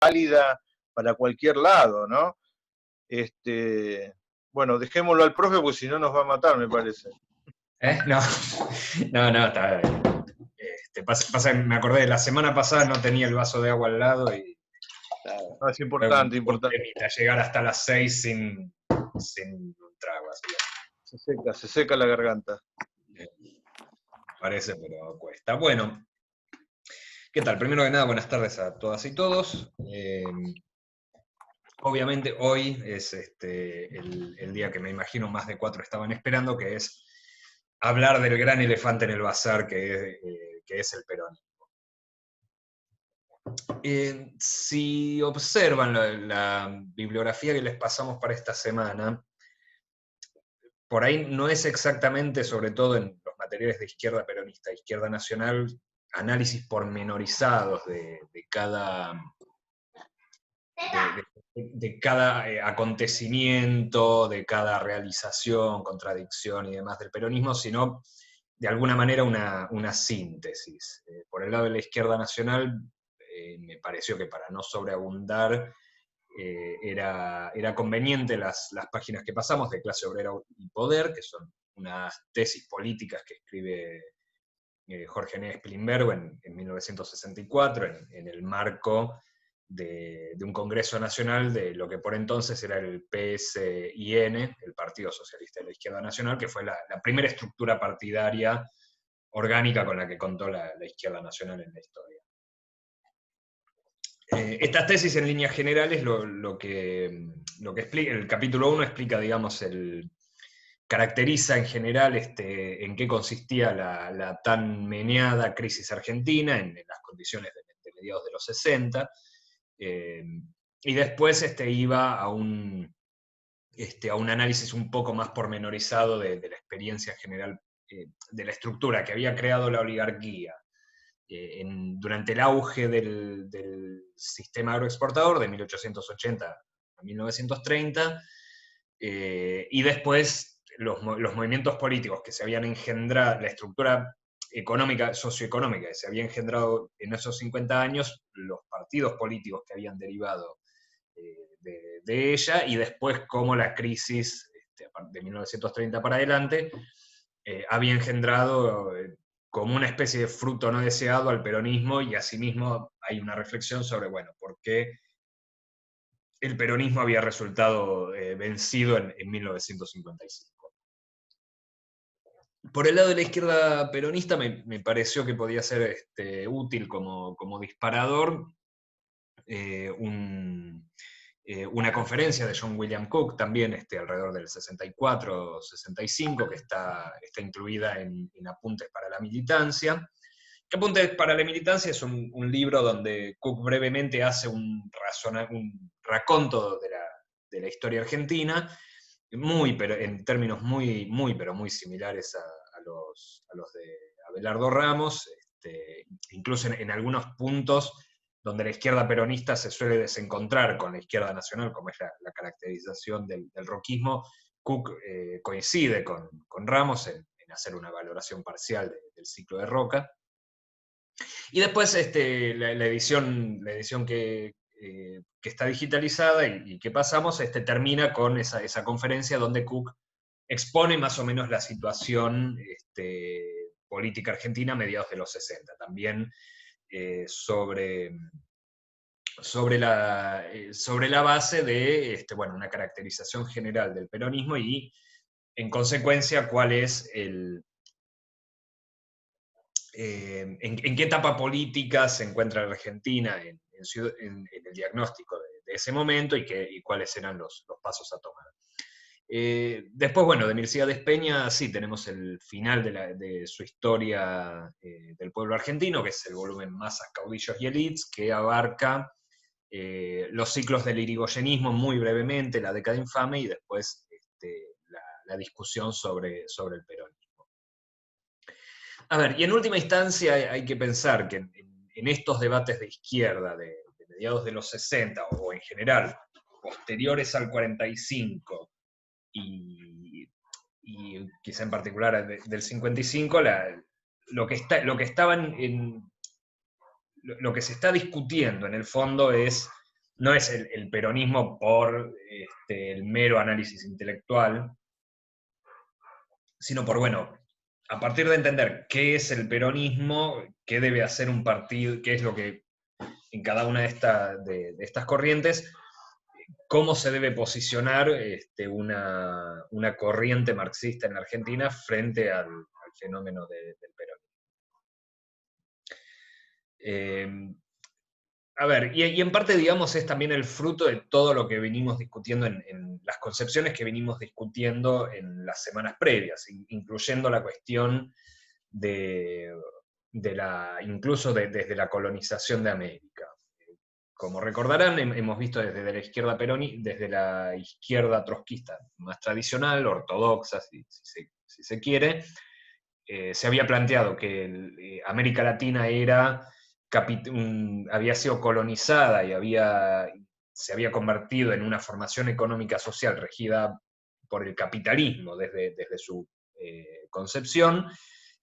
válida para cualquier lado, ¿no? Bueno, dejémoslo al profe, porque si no nos va a matar, me parece. No, no, está bien. Me acordé, la semana pasada no tenía el vaso de agua al lado y No, es fue importante, un importante. temita llegar hasta las 6 sin un trago, así Se seca la garganta. que, parece, pero cuesta. Bueno, ¿qué tal? Primero que nada, buenas tardes a todas y todos. Obviamente hoy es el día que me imagino más de 4 estaban esperando, que es hablar del gran elefante en el bazar que es el peronismo. Si observan la bibliografía que les pasamos para esta semana, por ahí no es exactamente, sobre todo en los materiales de izquierda peronista, izquierda nacional, análisis pormenorizados de cada acontecimiento, de cada realización, contradicción y demás del peronismo, sino de alguna manera una síntesis. Por el lado de la izquierda nacional, me pareció que para no sobreabundar, era conveniente las páginas que pasamos de Clase Obrera y Poder, que son unas tesis políticas que escribe Jorge Nés Plimbergo en 1964, en el marco de un Congreso Nacional de lo que por entonces era el PSIN, el Partido Socialista de la Izquierda Nacional, que fue la primera estructura partidaria orgánica con la que contó la izquierda nacional en la historia. Estas tesis en líneas generales lo que explica, el capítulo 1 explica, digamos, caracteriza en general en qué consistía la tan meneada crisis argentina en las condiciones de mediados de los 60, y después iba a un análisis un poco más pormenorizado de la experiencia general, de la estructura que había creado la oligarquía durante el auge del sistema agroexportador de 1880 a 1930, y después los movimientos políticos que se habían engendrado, la estructura económica, socioeconómica que se había engendrado en esos 50 años, los partidos políticos que habían derivado de ella, y después cómo la crisis de 1930 para adelante había engendrado como una especie de fruto no deseado al peronismo, y asimismo hay una reflexión sobre, bueno, por qué el peronismo había resultado vencido en 1955. Por el lado de la izquierda peronista me pareció que podía ser útil como disparador una conferencia de John William Cook, también alrededor del 64-65, que está incluida en Apuntes para la Militancia. Apuntes para la Militancia es un libro donde Cook brevemente hace un raconto de la historia argentina, pero en términos pero muy similares a los de Abelardo Ramos, incluso en algunos puntos donde la izquierda peronista se suele desencontrar con la izquierda nacional, como es la caracterización del roquismo. Cook coincide con Ramos en hacer una valoración parcial del ciclo de Roca. Y después la edición que está digitalizada y que pasamos, termina con esa conferencia donde Cook expone más o menos la situación política argentina a mediados de los 60. También sobre la base de una caracterización general del peronismo y, en consecuencia, cuál es en qué etapa política se encuentra la Argentina en el diagnóstico de ese momento y cuáles eran los pasos a tomar. Después, bueno, de Mircea Espeña, sí, tenemos el final de su historia del pueblo argentino, que es el volumen Masas, Caudillos y Elites, que abarca los ciclos del irigoyenismo muy brevemente, la década infame, y después la discusión sobre el peronismo. A ver, y en última instancia hay que pensar que en estos debates de izquierda de mediados de los 60, o en general, posteriores al 45, y quizá en particular del 55, lo que se está discutiendo en el fondo es no es el peronismo por el mero análisis intelectual, sino por, bueno, a partir de entender qué es el peronismo, qué debe hacer un partido, qué es lo que en cada una de estas corrientes, cómo se debe posicionar una corriente marxista en la Argentina frente al fenómeno del peronismo. A ver, y en parte, digamos, es también el fruto de todo lo que venimos discutiendo en las concepciones que venimos discutiendo en las semanas previas, incluyendo la cuestión de, incluso desde la colonización de América. Como recordarán, hemos visto desde la izquierda desde la izquierda trotskista más tradicional, ortodoxa, si se quiere, se había planteado que América Latina había sido colonizada y se había convertido en una formación económica social regida por el capitalismo desde su concepción,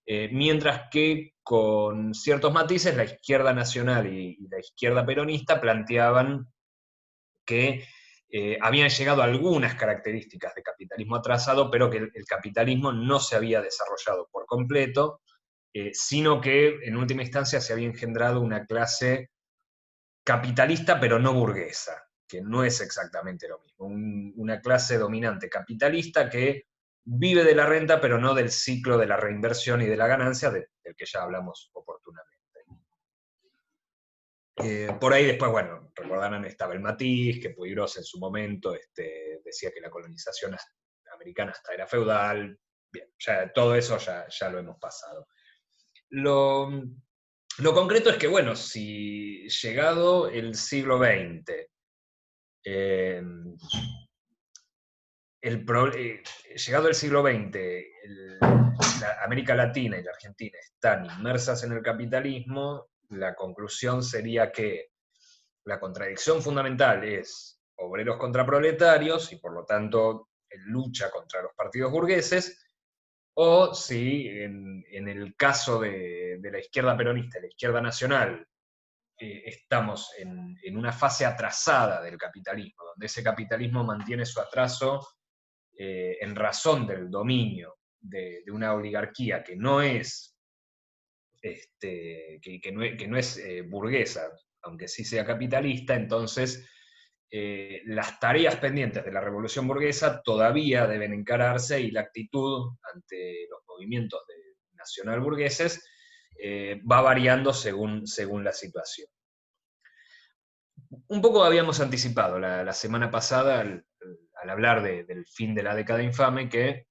mientras que con ciertos matices la izquierda nacional y la izquierda peronista planteaban que habían llegado algunas características de capitalismo atrasado, pero que el capitalismo no se había desarrollado por completo, sino que en última instancia se había engendrado una clase capitalista pero no burguesa, que no es exactamente lo mismo, una clase dominante capitalista que vive de la renta pero no del ciclo de la reinversión y de la ganancia del que ya hablamos oportunamente. Por ahí después, bueno, recordarán, estaba el matiz, que Puigros en su momento decía que la colonización americana hasta era feudal. Bien, ya, todo eso ya lo hemos pasado. Lo concreto es que, bueno, si llegado el siglo XX, eh, llegado el siglo XX, la América Latina y la Argentina están inmersas en el capitalismo, la conclusión sería que la contradicción fundamental es obreros contra proletarios y por lo tanto lucha contra los partidos burgueses, o si en el caso de la izquierda peronista y la izquierda nacional estamos en una fase atrasada del capitalismo, donde ese capitalismo mantiene su atraso en razón del dominio de una oligarquía que no es, que no es burguesa, aunque sí sea capitalista. Entonces las tareas pendientes de la revolución burguesa todavía deben encararse y la actitud ante los movimientos nacional burgueses va variando según la situación. Un poco habíamos anticipado la semana pasada al hablar del fin de la década infame que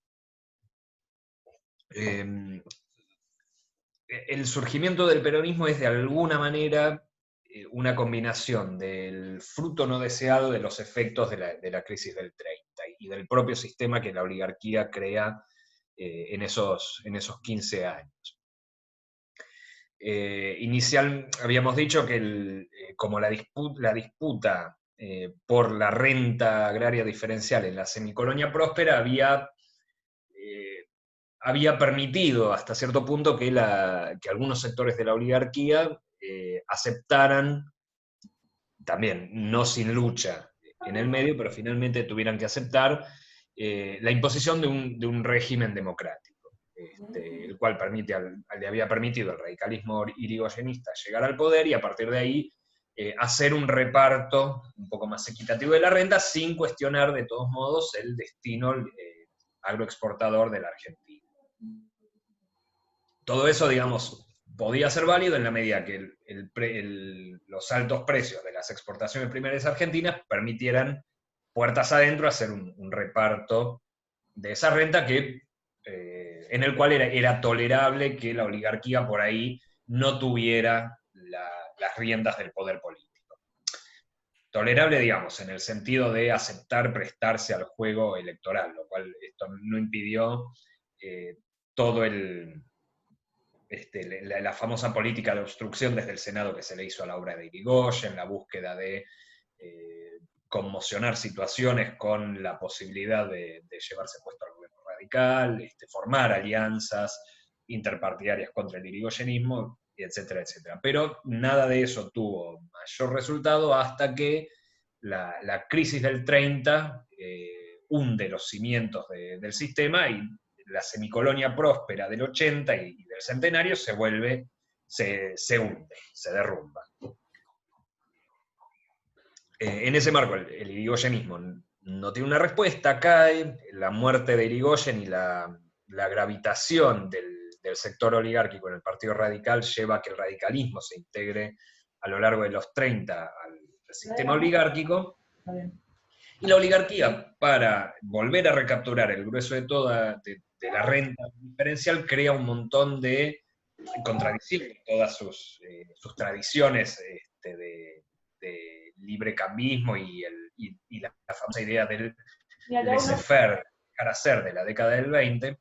el surgimiento del peronismo es de alguna manera una combinación del fruto no deseado de los efectos de la crisis del 30 y del propio sistema que la oligarquía crea en esos 15 años. Inicial habíamos dicho que como la disputa por la renta agraria diferencial en la semicolonia próspera había permitido hasta cierto punto que algunos sectores de la oligarquía aceptaran, también no sin lucha en el medio, pero finalmente tuvieran que aceptar la imposición de un régimen democrático, el cual le había permitido al radicalismo irigoyenista llegar al poder y a partir de ahí hacer un reparto un poco más equitativo de la renta sin cuestionar de todos modos el destino agroexportador de la Argentina. Todo eso, digamos, podía ser válido en la medida que los altos precios de las exportaciones primarias argentinas permitieran puertas adentro hacer un reparto de esa renta en el cual era tolerable que la oligarquía por ahí no tuviera las riendas del poder político. Tolerable, digamos, en el sentido de aceptar prestarse al juego electoral, lo cual esto no impidió todo la famosa política de obstrucción desde el Senado que se le hizo a la obra de Irigoyen, la búsqueda de conmocionar situaciones con la posibilidad de llevarse puesto al gobierno radical, formar alianzas interpartidarias contra el irigoyenismo, etcétera, etcétera. Pero nada de eso tuvo mayor resultado hasta que la crisis del 30 hunde los cimientos del sistema, y la semicolonia próspera del 80 y del centenario se hunde, se derrumba. En ese marco, el irigoyenismo no tiene una respuesta, cae, la muerte de Irigoyen y la gravitación del sector oligárquico en el Partido Radical lleva a que el radicalismo se integre a lo largo de los 30 al sistema oligárquico, y la oligarquía, para volver a recapturar el grueso de la renta diferencial, crea un montón de contradicciones, todas sus tradiciones de librecambismo y la famosa idea del laissez-faire, dejar hacer, de la década del 20.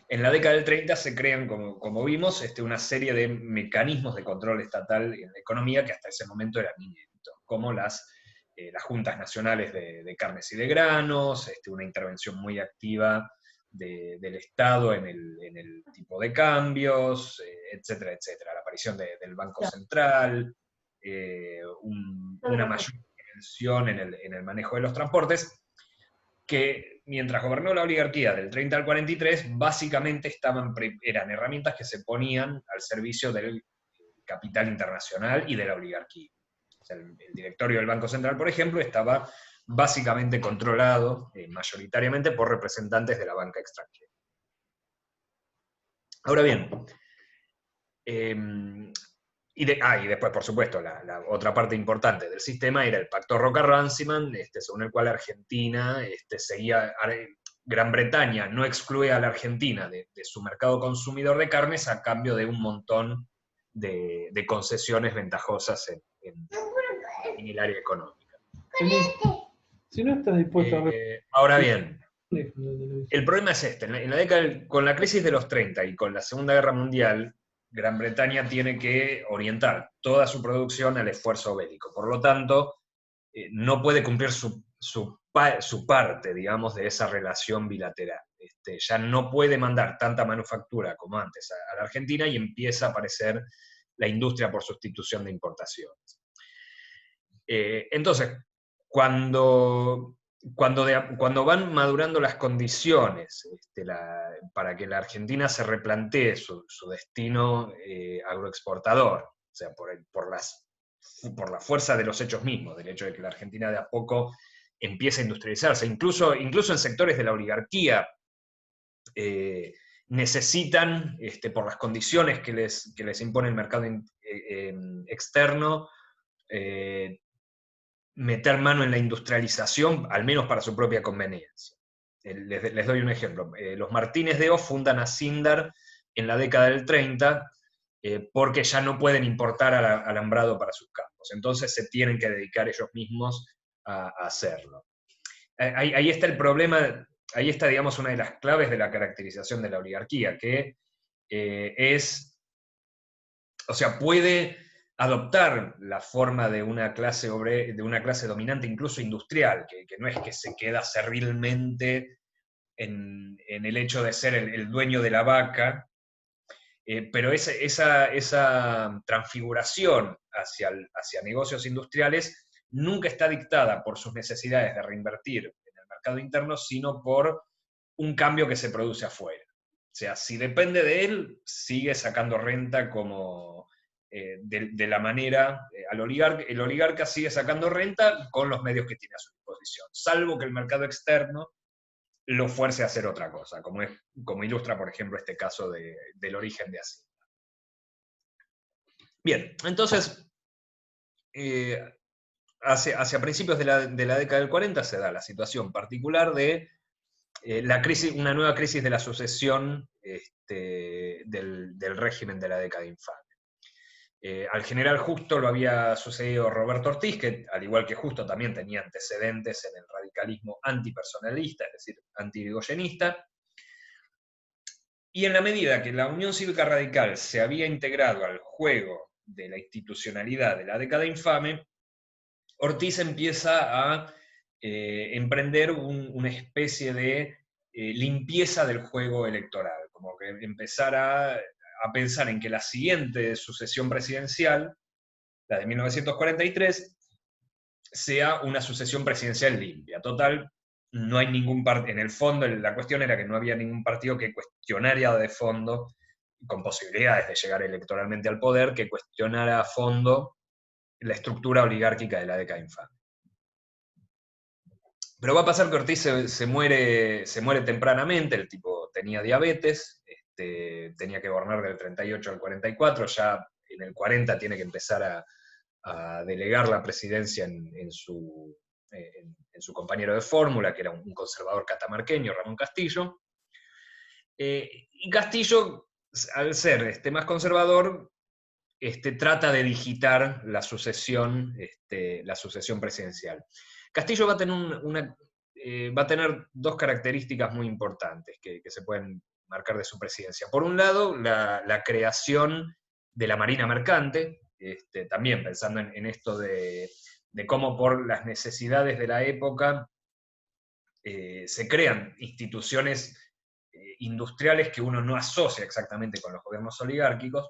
En la década del 30 se crean, como vimos, una serie de mecanismos de control estatal en la economía que hasta ese momento eran inéditos, como las juntas nacionales de carnes y de granos, una intervención muy activa del Estado en el tipo de cambios, etcétera, etcétera. La aparición del Banco Central, una mayor intervención en el manejo de los transportes, que mientras gobernó la oligarquía del 30 al 43, básicamente eran herramientas que se ponían al servicio del capital internacional y de la oligarquía. O sea, el directorio del Banco Central, por ejemplo, estaba básicamente controlado mayoritariamente por representantes de la banca extranjera. Ahora bien, y después, por supuesto, la otra parte importante del sistema era el pacto Roca-Runciman, según el cual Argentina seguía. Gran Bretaña no excluía a la Argentina de su mercado consumidor de carnes a cambio de un montón de concesiones ventajosas en el área económica. Si no estás dispuesto a... Ahora bien, el problema es en la década, con la crisis de los 30 y con la Segunda Guerra Mundial, Gran Bretaña tiene que orientar toda su producción al esfuerzo bélico. Por lo tanto, no puede cumplir su parte, digamos, de esa relación bilateral. Ya no puede mandar tanta manufactura como antes a la Argentina, y empieza a aparecer la industria por sustitución de importaciones. Entonces, cuando van madurando las condiciones para que la Argentina se replantee su destino agroexportador, o sea, por la fuerza de los hechos mismos, del hecho de que la Argentina de a poco empieza a industrializarse, incluso en sectores de la oligarquía, necesitan, por las condiciones que les impone el mercado externo, meter mano en la industrialización, al menos para su propia conveniencia. Les doy un ejemplo. Los Martínez de O fundan a Sindar en la década del 30, porque ya no pueden importar alambrado para sus campos. Entonces se tienen que dedicar ellos mismos a hacerlo. Ahí está el problema, ahí está, digamos, una de las claves de la caracterización de la oligarquía, que puede adoptar la forma de una clase dominante, incluso industrial, que no es que se queda servilmente en el hecho de ser el dueño de la vaca, pero esa transfiguración hacia negocios industriales nunca está dictada por sus necesidades de reinvertir en el mercado interno, sino por un cambio que se produce afuera. O sea, si depende de él, sigue sacando renta como de la manera, el oligarca sigue sacando renta con los medios que tiene a su disposición, salvo que el mercado externo lo fuerce a hacer otra cosa, como ilustra, por ejemplo, este caso del origen de Hacienda. Bien, entonces, hacia principios de la década del 40 se da la situación particular de una nueva crisis de la sucesión del régimen de la década infame. Al general Justo lo había sucedido Roberto Ortiz, que al igual que Justo también tenía antecedentes en el radicalismo antipersonalista, es decir, anti-irigoyenista. Y en la medida que la Unión Cívica Radical se había integrado al juego de la institucionalidad de la década infame, Ortiz empieza a emprender una especie de limpieza del juego electoral, como que empezar a pensar en que la siguiente sucesión presidencial, la de 1943, sea una sucesión presidencial limpia. Total, no hay ningún partido, en el fondo la cuestión era que no había ningún partido que cuestionara de fondo, con posibilidades de llegar electoralmente al poder, que cuestionara a fondo la estructura oligárquica de la década infame. Pero va a pasar que Ortiz se muere tempranamente, el tipo tenía diabetes, tenía que gobernar del 38 al 44, ya en el 40 tiene que empezar a delegar la presidencia en su compañero de fórmula, que era un conservador catamarqueño, Ramón Castillo. Y Castillo, al ser más conservador, trata de digitar la sucesión presidencial. Castillo va a tener dos características muy importantes que se pueden marcar de su presidencia. Por un lado, la creación de la Marina Mercante, también pensando en esto de cómo por las necesidades de la época se crean instituciones industriales que uno no asocia exactamente con los gobiernos oligárquicos.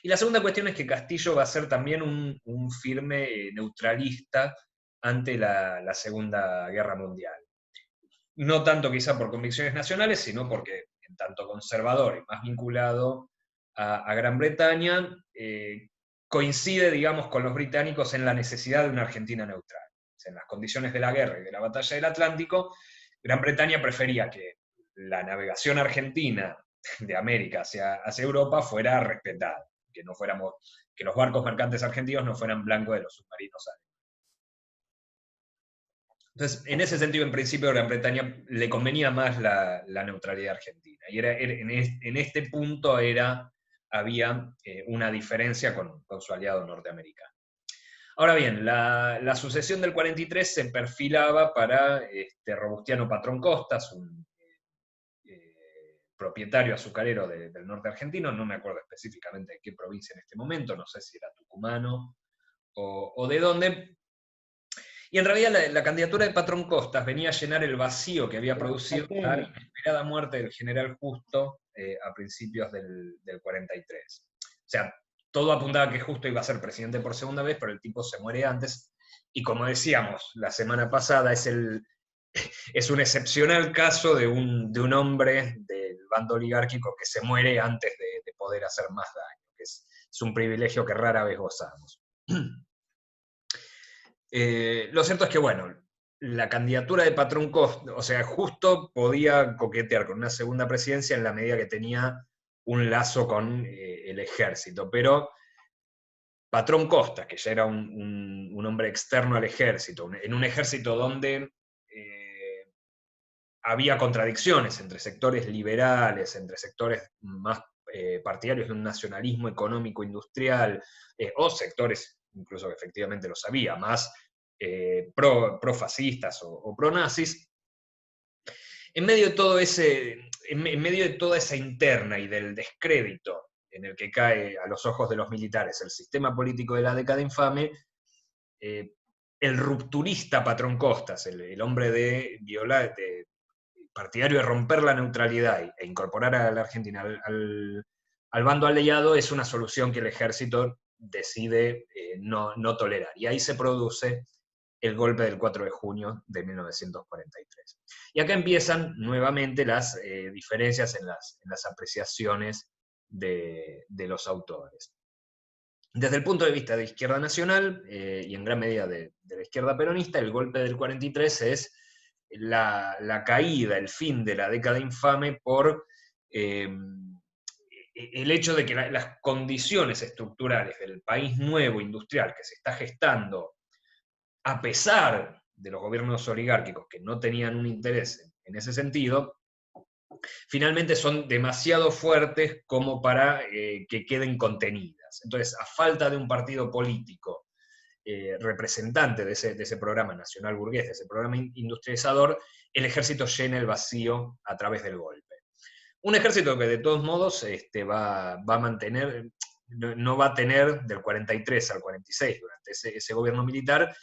Y la segunda cuestión es que Castillo va a ser también un firme neutralista ante la Segunda Guerra Mundial. No tanto quizá por convicciones nacionales, sino porque en tanto conservador y más vinculado a Gran Bretaña, coincide, digamos, con los británicos en la necesidad de una Argentina neutral. O sea, en las condiciones de la guerra y de la batalla del Atlántico, Gran Bretaña prefería que la navegación argentina de América hacia Europa fuera respetada, que los barcos mercantes argentinos no fueran blanco de los submarinos alemanes. Entonces, en ese sentido, en principio, a Gran Bretaña le convenía más la neutralidad argentina. Y en este punto había una diferencia con su aliado norteamericano. Ahora bien, la sucesión del 43 se perfilaba para Robustiano Patrón Costas, un propietario azucarero del norte argentino, no me acuerdo específicamente de qué provincia en este momento, no sé si era tucumano o de dónde. Y en realidad la candidatura de Patrón Costas venía a llenar el vacío que había producido la inesperada muerte del general Justo a principios del 43. O sea, todo apuntaba a que Justo iba a ser presidente por segunda vez, pero el tipo se muere antes. Y como decíamos la semana pasada, es un excepcional caso de un hombre del bando oligárquico que se muere antes de poder hacer más daño, que es un privilegio que rara vez gozamos. Lo cierto es que, bueno, la candidatura de Patrón Costas, o sea, Justo podía coquetear con una segunda presidencia en la medida que tenía un lazo con el ejército, pero Patrón Costas, que ya era un hombre externo al ejército, en un ejército donde había contradicciones entre sectores liberales, entre sectores más partidarios de un nacionalismo económico industrial, o sectores, incluso que efectivamente lo sabía, más pro-fascistas o pro-nazis. En medio de toda esa interna y del descrédito en el que cae a los ojos de los militares el sistema político de la década infame, el rupturista Patrón Costas, el hombre de partidario de romper la neutralidad e incorporar a la Argentina al bando aliado, es una solución que el ejército decide no tolerar. Y ahí se produce el golpe del 4 de junio de 1943. Y acá empiezan nuevamente las diferencias en las apreciaciones de los autores. Desde el punto de vista de izquierda nacional, y en gran medida de la izquierda peronista, el golpe del 43 es la caída, el fin de la década infame por el hecho de que las condiciones estructurales del país nuevo industrial que se está gestando, a pesar de los gobiernos oligárquicos que no tenían un interés en ese sentido, finalmente son demasiado fuertes como para que queden contenidas. Entonces, a falta de un partido político representante de ese programa nacional burgués, de ese programa industrializador, el ejército llena el vacío a través del golpe. Un ejército que de todos modos va a mantener, no va a tener del 43 al 46, durante ese gobierno militar,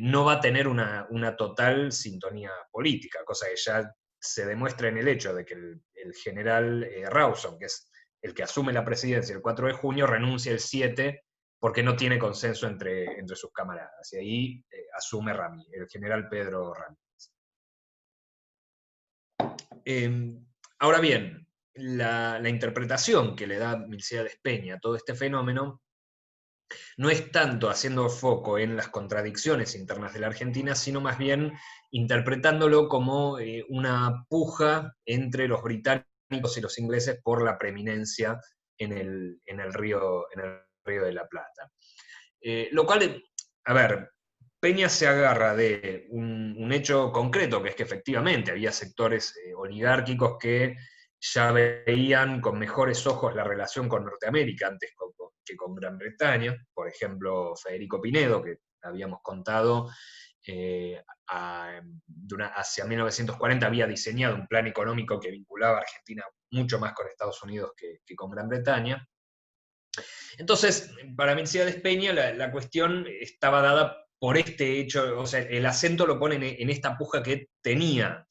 no va a tener una total sintonía política, cosa que ya se demuestra en el hecho de que el general Rawson, que es el que asume la presidencia el 4 de junio, renuncia el 7 porque no tiene consenso entre sus camaradas. Y ahí asume el general Pedro Ramírez. Ahora bien, la interpretación que le da Milcíades Peña a todo este fenómeno no es tanto haciendo foco en las contradicciones internas de la Argentina, sino más bien interpretándolo como una puja entre los británicos y los ingleses por la preeminencia en el río de la Plata. Lo cual, a ver, Peña se agarra de un hecho concreto, que es que efectivamente había sectores oligárquicos que ya veían con mejores ojos la relación con Norteamérica antes que con Gran Bretaña. Por ejemplo, Federico Pinedo, que habíamos contado, hacia 1940 había diseñado un plan económico que vinculaba a Argentina mucho más con Estados Unidos que con Gran Bretaña. Entonces, para Milcíades Peña la cuestión estaba dada por este hecho, o sea, el acento lo ponen en esta puja que tenía.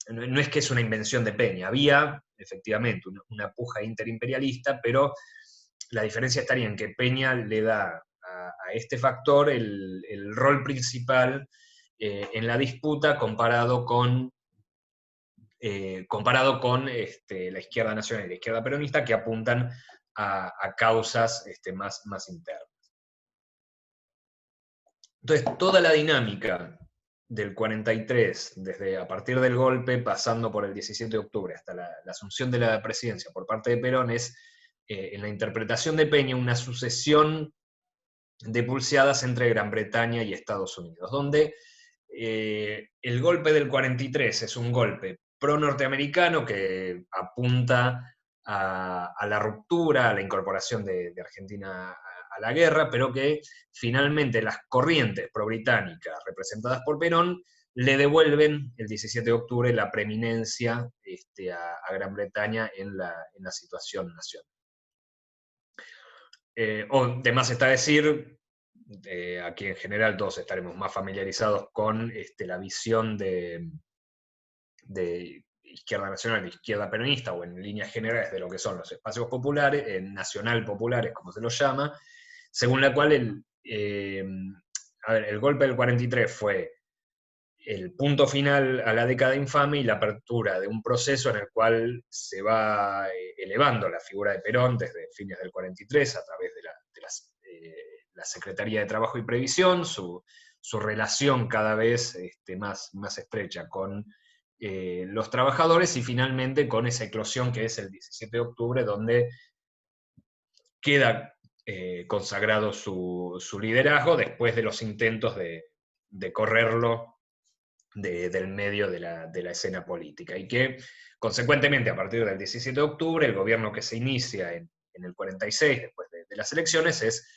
No es que es una invención de Peña, había efectivamente una puja interimperialista, pero la diferencia estaría en que Peña le da a este factor el rol principal en la disputa comparado con la izquierda nacional y la izquierda peronista, que apuntan a causas más internas. Entonces, toda la dinámica del 43, desde a partir del golpe, pasando por el 17 de octubre hasta la asunción de la presidencia por parte de Perón, es, en la interpretación de Peña, una sucesión de pulseadas entre Gran Bretaña y Estados Unidos, donde el golpe del 43 es un golpe pro-norteamericano que apunta a la ruptura, a la incorporación de Argentina a la guerra, pero que finalmente las corrientes pro-británicas representadas por Perón le devuelven el 17 de octubre la preeminencia a Gran Bretaña en la situación nacional. De más está decir, aquí en general todos estaremos más familiarizados con la visión de izquierda nacional, izquierda peronista, o en líneas generales de lo que son los espacios populares, nacional populares, como se los llama, según la cual el golpe del 43 fue el punto final a la década infame y la apertura de un proceso en el cual se va elevando la figura de Perón desde fines del 43 a través de la Secretaría de Trabajo y Previsión, su relación cada vez más estrecha con los trabajadores, y finalmente con esa eclosión que es el 17 de octubre, donde queda consagrado su liderazgo después de los intentos de correrlo del medio de la escena política, y que consecuentemente a partir del 17 de octubre el gobierno que se inicia en el 46 después de las elecciones es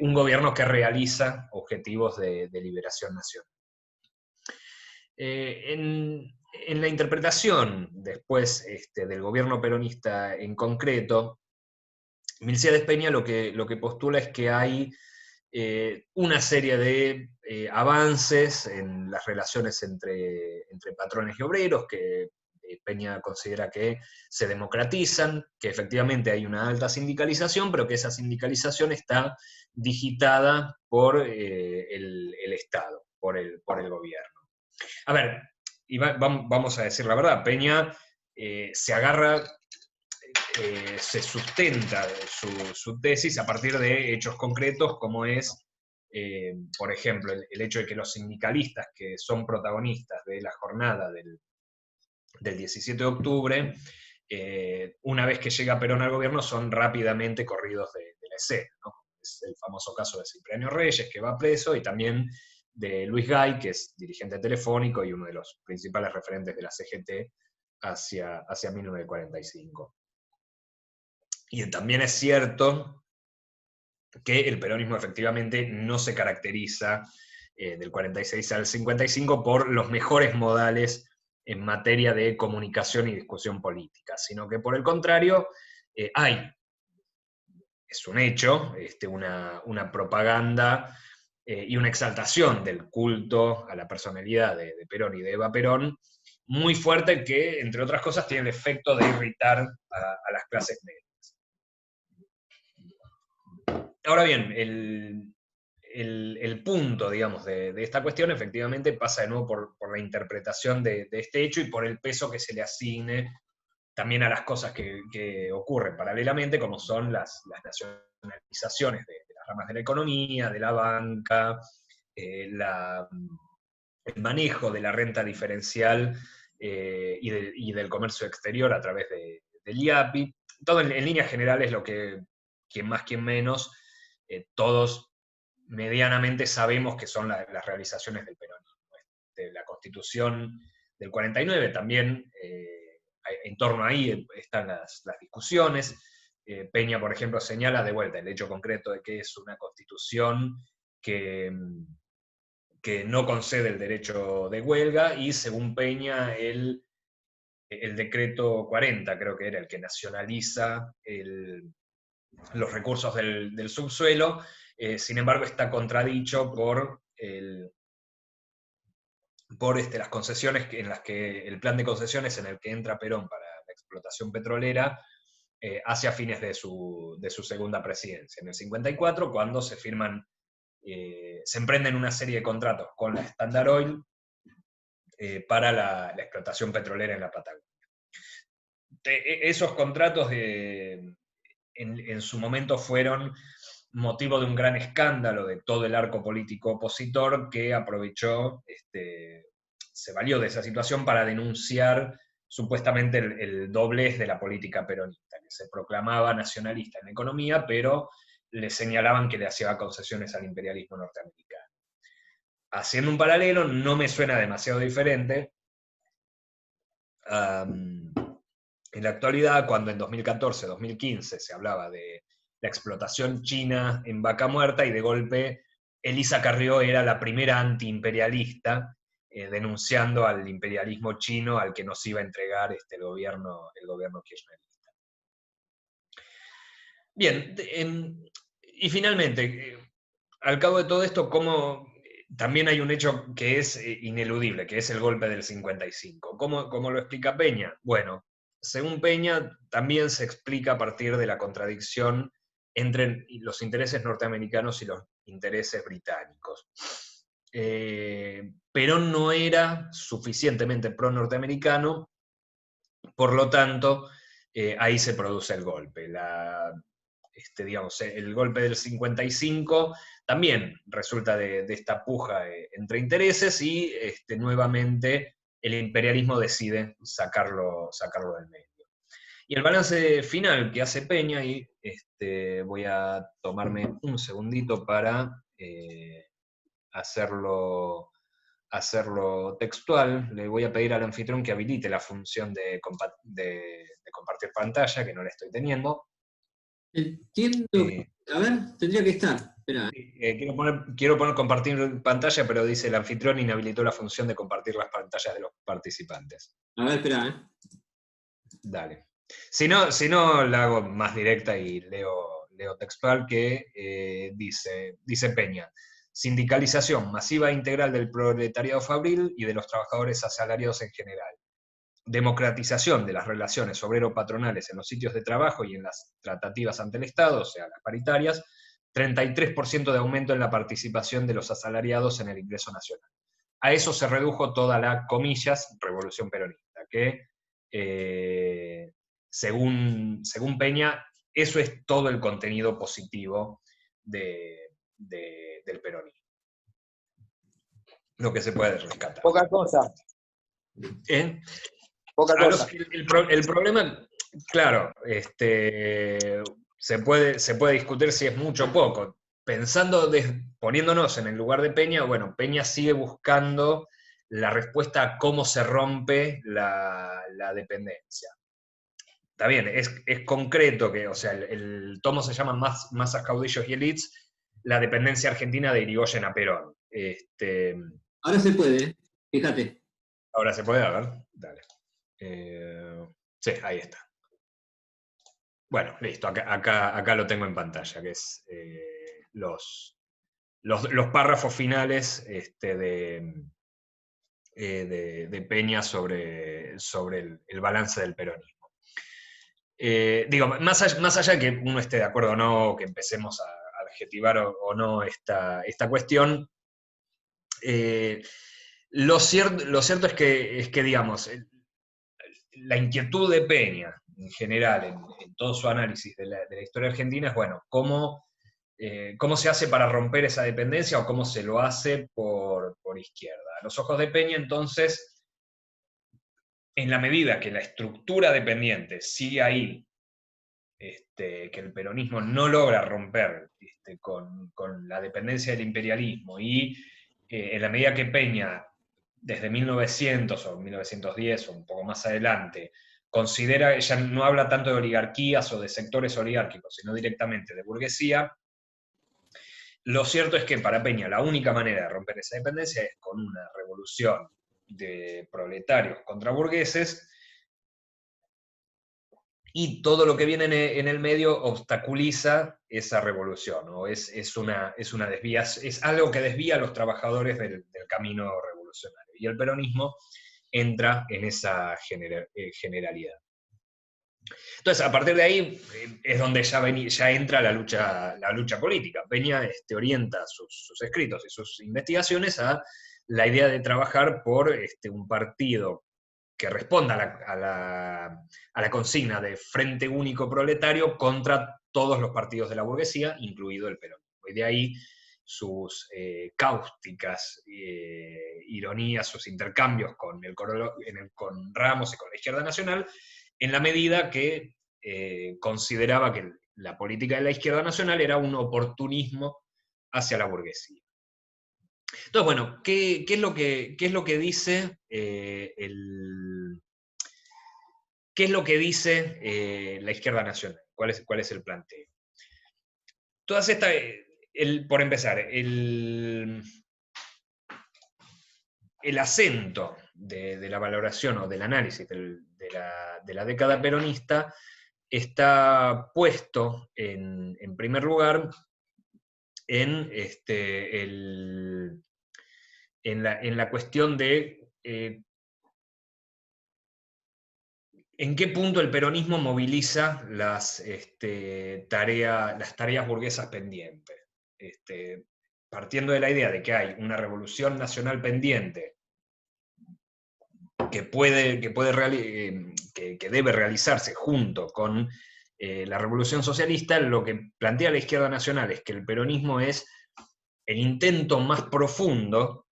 un gobierno que realiza objetivos de liberación nacional. En la interpretación después del gobierno peronista en concreto, Milcíades Peña lo que postula es que hay una serie de avances en las relaciones entre patrones y obreros, que Peña considera que se democratizan, que efectivamente hay una alta sindicalización, pero que esa sindicalización está digitada por el Estado, por el gobierno. A ver, vamos a decir la verdad, Peña se agarra, se sustenta su tesis a partir de hechos concretos, como es, por ejemplo, el hecho de que los sindicalistas que son protagonistas de la jornada del 17 de octubre, una vez que llega Perón al gobierno, son rápidamente corridos de la escena, ¿no? Es el famoso caso de Cipriano Reyes, que va preso, y también de Luis Gay, que es dirigente telefónico y uno de los principales referentes de la CGT hacia 1945. Y también es cierto que el peronismo efectivamente no se caracteriza del 46 al 55 por los mejores modales en materia de comunicación y discusión política, sino que por el contrario es un hecho, una propaganda y una exaltación del culto a la personalidad de Perón y de Eva Perón muy fuerte, que, entre otras cosas, tiene el efecto de irritar a las clases medias. Ahora bien, el punto, digamos, de esta cuestión efectivamente pasa de nuevo por la interpretación de este hecho y por el peso que se le asigne también a las cosas que ocurren paralelamente, como son las nacionalizaciones de las ramas de la economía, de la banca, el manejo de la renta diferencial y del comercio exterior a través del IAPI. Todo en líneas generales lo que, quien más, quien menos, todos medianamente sabemos que son las realizaciones del peronismo. De la Constitución del 49 también, en torno a ahí están las discusiones. Peña, por ejemplo, señala de vuelta el hecho concreto de que es una constitución que no concede el derecho de huelga, y según Peña, el decreto 40, creo que era el que nacionaliza los recursos del subsuelo, sin embargo está contradicho por las concesiones en las que, el plan de concesiones en el que entra Perón para la explotación petrolera hacia fines de su segunda presidencia. En el 54, cuando se firman, se emprenden una serie de contratos con la Standard Oil para la explotación petrolera en la Patagonia. Esos contratos en su momento fueron motivo de un gran escándalo de todo el arco político opositor, que aprovechó, se valió de esa situación para denunciar supuestamente el doblez de la política peronista, que se proclamaba nacionalista en economía, pero le señalaban que le hacía concesiones al imperialismo norteamericano. Haciendo un paralelo, no me suena demasiado diferente. En la actualidad, cuando en 2014-2015 se hablaba de la explotación china en Vaca Muerta, y de golpe Elisa Carrió era la primera antiimperialista, denunciando al imperialismo chino al que nos iba a entregar el gobierno kirchnerista. Bien, y finalmente, al cabo de todo esto, también hay un hecho que es ineludible, que es el golpe del 55. ¿Cómo lo explica Peña? Bueno, según Peña, también se explica a partir de la contradicción entre los intereses norteamericanos y los intereses británicos. Perón no era suficientemente pro-norteamericano, por lo tanto, ahí se produce el golpe. Digamos, el golpe del 55 también resulta de esta puja entre intereses, y nuevamente el imperialismo decide sacarlo del medio. Y el balance final que hace Peña, y voy a tomarme un segundito para hacerlo textual. Le voy a pedir al anfitrión que habilite la función de compartir pantalla, que no la estoy teniendo. Entiendo. A ver, tendría que estar. Espera. Quiero poner compartir pantalla, pero dice el anfitrión inhabilitó la función de compartir las pantallas de los participantes. A ver, espera. Dale. Si no, la hago más directa y leo textual, que dice Peña: sindicalización masiva e integral del proletariado fabril y de los trabajadores asalariados en general. Democratización de las relaciones obrero-patronales en los sitios de trabajo y en las tratativas ante el Estado, o sea, las paritarias. 33% de aumento en la participación de los asalariados en el ingreso nacional. A eso se redujo toda la, comillas, revolución peronista, que según Peña, eso es todo el contenido positivo del peronismo. Lo que se puede rescatar. Poca cosa. Poca cosa. El problema, claro, se puede discutir si es mucho o poco. Poniéndonos en el lugar de Peña, bueno, Peña sigue buscando la respuesta a cómo se rompe la dependencia. Está bien, es concreto que, o sea, el tomo se llama Masas, Caudillos y Elites, la dependencia argentina de Irigoyen a Perón. Ahora se puede, fíjate. Ahora se puede, a ver, dale. Sí, ahí está. Bueno, listo, acá lo tengo en pantalla, que es los párrafos finales de Peña sobre el balance del peronismo. Digo, más allá que uno esté de acuerdo o no, que empecemos a adjetivar o no esta cuestión. Lo cierto es que, digamos, la inquietud de Peña, en general, en todo su análisis de la historia argentina, es, bueno, ¿cómo se hace para romper esa dependencia o cómo se lo hace por izquierda? A los ojos de Peña, entonces, en la medida que la estructura dependiente sigue ahí, que el peronismo no logra romper con la dependencia del imperialismo, y en la medida que Peña, desde 1900 o 1910 o un poco más adelante, considera, ella no habla tanto de oligarquías o de sectores oligárquicos, sino directamente de burguesía. Lo cierto es que para Peña la única manera de romper esa dependencia es con una revolución de proletarios contra burgueses, y todo lo que viene en el medio obstaculiza esa revolución, ¿no? Es una desviación, es algo que desvía a los trabajadores del camino revolucionario. Y el peronismo entra en esa generalidad. Entonces, a partir de ahí es donde ya entra la lucha política. Peña orienta sus escritos y sus investigaciones a la idea de trabajar por un partido que responda a la consigna de Frente Único Proletario contra todos los partidos de la burguesía, incluido el peronismo. Y de ahí sus cáusticas ironías, sus intercambios con Ramos y con la izquierda nacional, en la medida que consideraba que la política de la izquierda nacional era un oportunismo hacia la burguesía. Entonces, bueno, ¿qué es lo que dice ¿qué es lo que dice la izquierda nacional? ¿Cuál es el planteo? Todas estas, por empezar, el acento de la valoración o del análisis de la década peronista está puesto en primer lugar en la cuestión de en qué punto el peronismo moviliza las tareas burguesas pendientes. Partiendo de la idea de que hay una revolución nacional pendiente que debe realizarse junto con la revolución socialista, lo que plantea la izquierda nacional es que el peronismo es el intento más profundo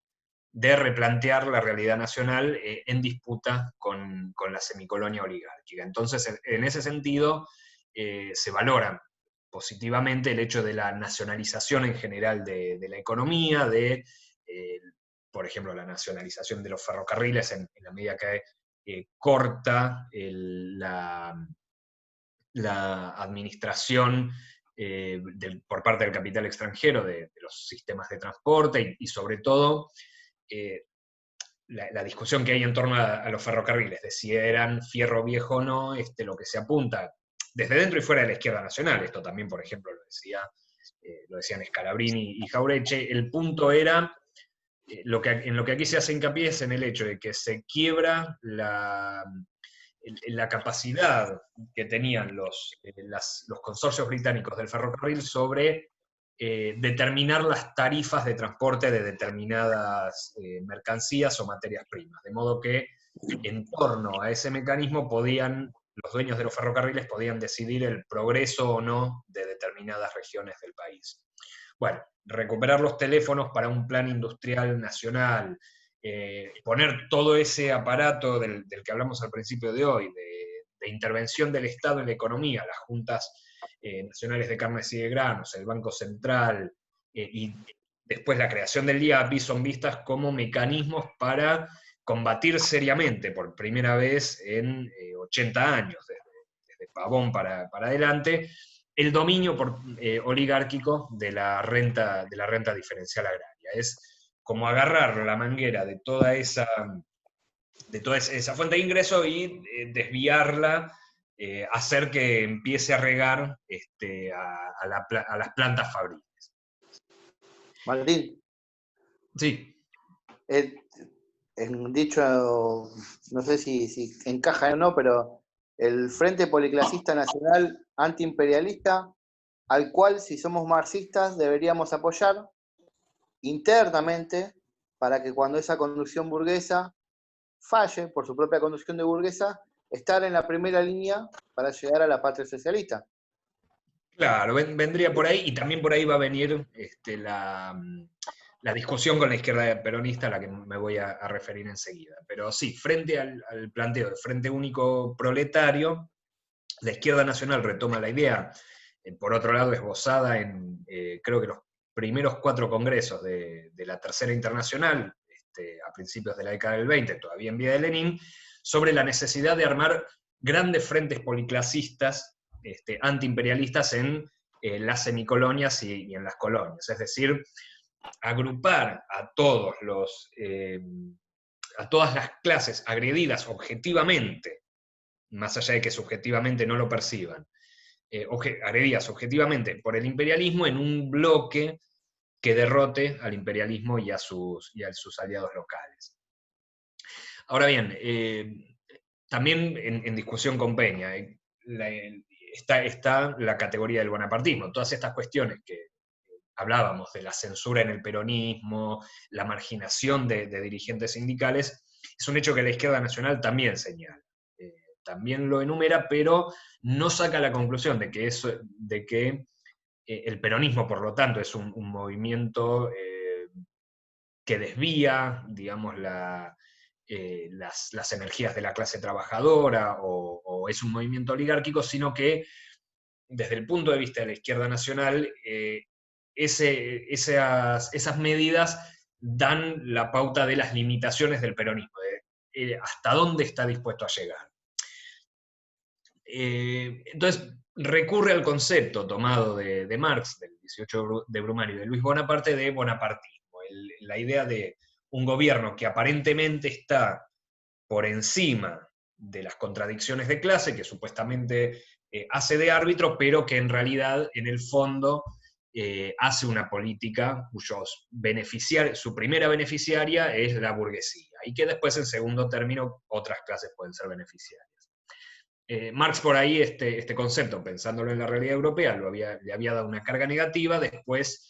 de replantear la realidad nacional en disputa con la semicolonia oligárquica. Entonces, en ese sentido, se valora positivamente el hecho de la nacionalización en general de la economía, por ejemplo, la nacionalización de los ferrocarriles en la medida que corta la administración por parte del capital extranjero de los sistemas de transporte y sobre todo la discusión que hay en torno a los ferrocarriles, de si eran fierro viejo o no, lo que se apunta desde dentro y fuera de la izquierda nacional. Esto también, por ejemplo, lo decían Scalabrini y Jauretche. El punto era, en lo que aquí se hace hincapié es en el hecho de que se quiebra la capacidad que tenían los consorcios británicos del ferrocarril sobre determinar las tarifas de transporte de determinadas mercancías o materias primas. De modo que en torno a ese mecanismo los dueños de los ferrocarriles podían decidir el progreso o no de determinadas regiones del país. Bueno, recuperar los teléfonos para un plan industrial nacional, poner todo ese aparato del que hablamos al principio de hoy, de intervención del Estado en la economía, las juntas nacionales de carnes y de granos, el Banco Central, y después la creación del IAPI, son vistas como mecanismos para combatir seriamente, por primera vez en 80 años, desde Pavón para adelante, el dominio oligárquico de la renta diferencial agraria. Es como agarrar la manguera de toda esa fuente de ingreso y desviarla, hacer que empiece a regar a las plantas fabriles. Martín. Sí. En dicho, no sé si encaja o no, pero el Frente Policlasista Nacional Antiimperialista al cual, si somos marxistas, deberíamos apoyar internamente para que cuando esa conducción burguesa falle por su propia conducción de burguesa, estar en la primera línea para llegar a la patria socialista. Claro, vendría por ahí, y también por ahí va a venir la discusión con la izquierda peronista, a la que me voy a referir enseguida. Pero sí, frente al planteo del Frente Único Proletario, la izquierda nacional retoma la idea, por otro lado esbozada en, creo que los primeros 4 congresos de la Tercera Internacional, a principios de la década del 20, todavía en vida de Lenin, sobre la necesidad de armar grandes frentes policlasistas, antiimperialistas en las semicolonias y en las colonias. Es decir, agrupar a todas las clases agredidas objetivamente, más allá de que subjetivamente no lo perciban, agredidas objetivamente por el imperialismo en un bloque que derrote al imperialismo y a sus aliados locales. Ahora bien, también en discusión con Peña, está la categoría del bonapartismo. Todas estas cuestiones que hablábamos de la censura en el peronismo, la marginación de dirigentes sindicales, es un hecho que la izquierda nacional también señala. También lo enumera, pero no saca la conclusión de que el peronismo, por lo tanto, es un movimiento que desvía, digamos, las energías de la clase trabajadora, o es un movimiento oligárquico, sino que, desde el punto de vista de la izquierda nacional, esas medidas dan la pauta de las limitaciones del peronismo, de hasta dónde está dispuesto a llegar. Entonces, recurre al concepto tomado de Marx, del 18 de Brumario y de Luis Bonaparte, de bonapartismo, la idea de un gobierno que aparentemente está por encima de las contradicciones de clase, que supuestamente hace de árbitro, pero que en realidad, en el fondo, hace una política su primera beneficiaria es la burguesía, y que después, en segundo término, otras clases pueden ser beneficiarias. Marx por ahí este concepto, pensándolo en la realidad europea, le había dado una carga negativa. Después,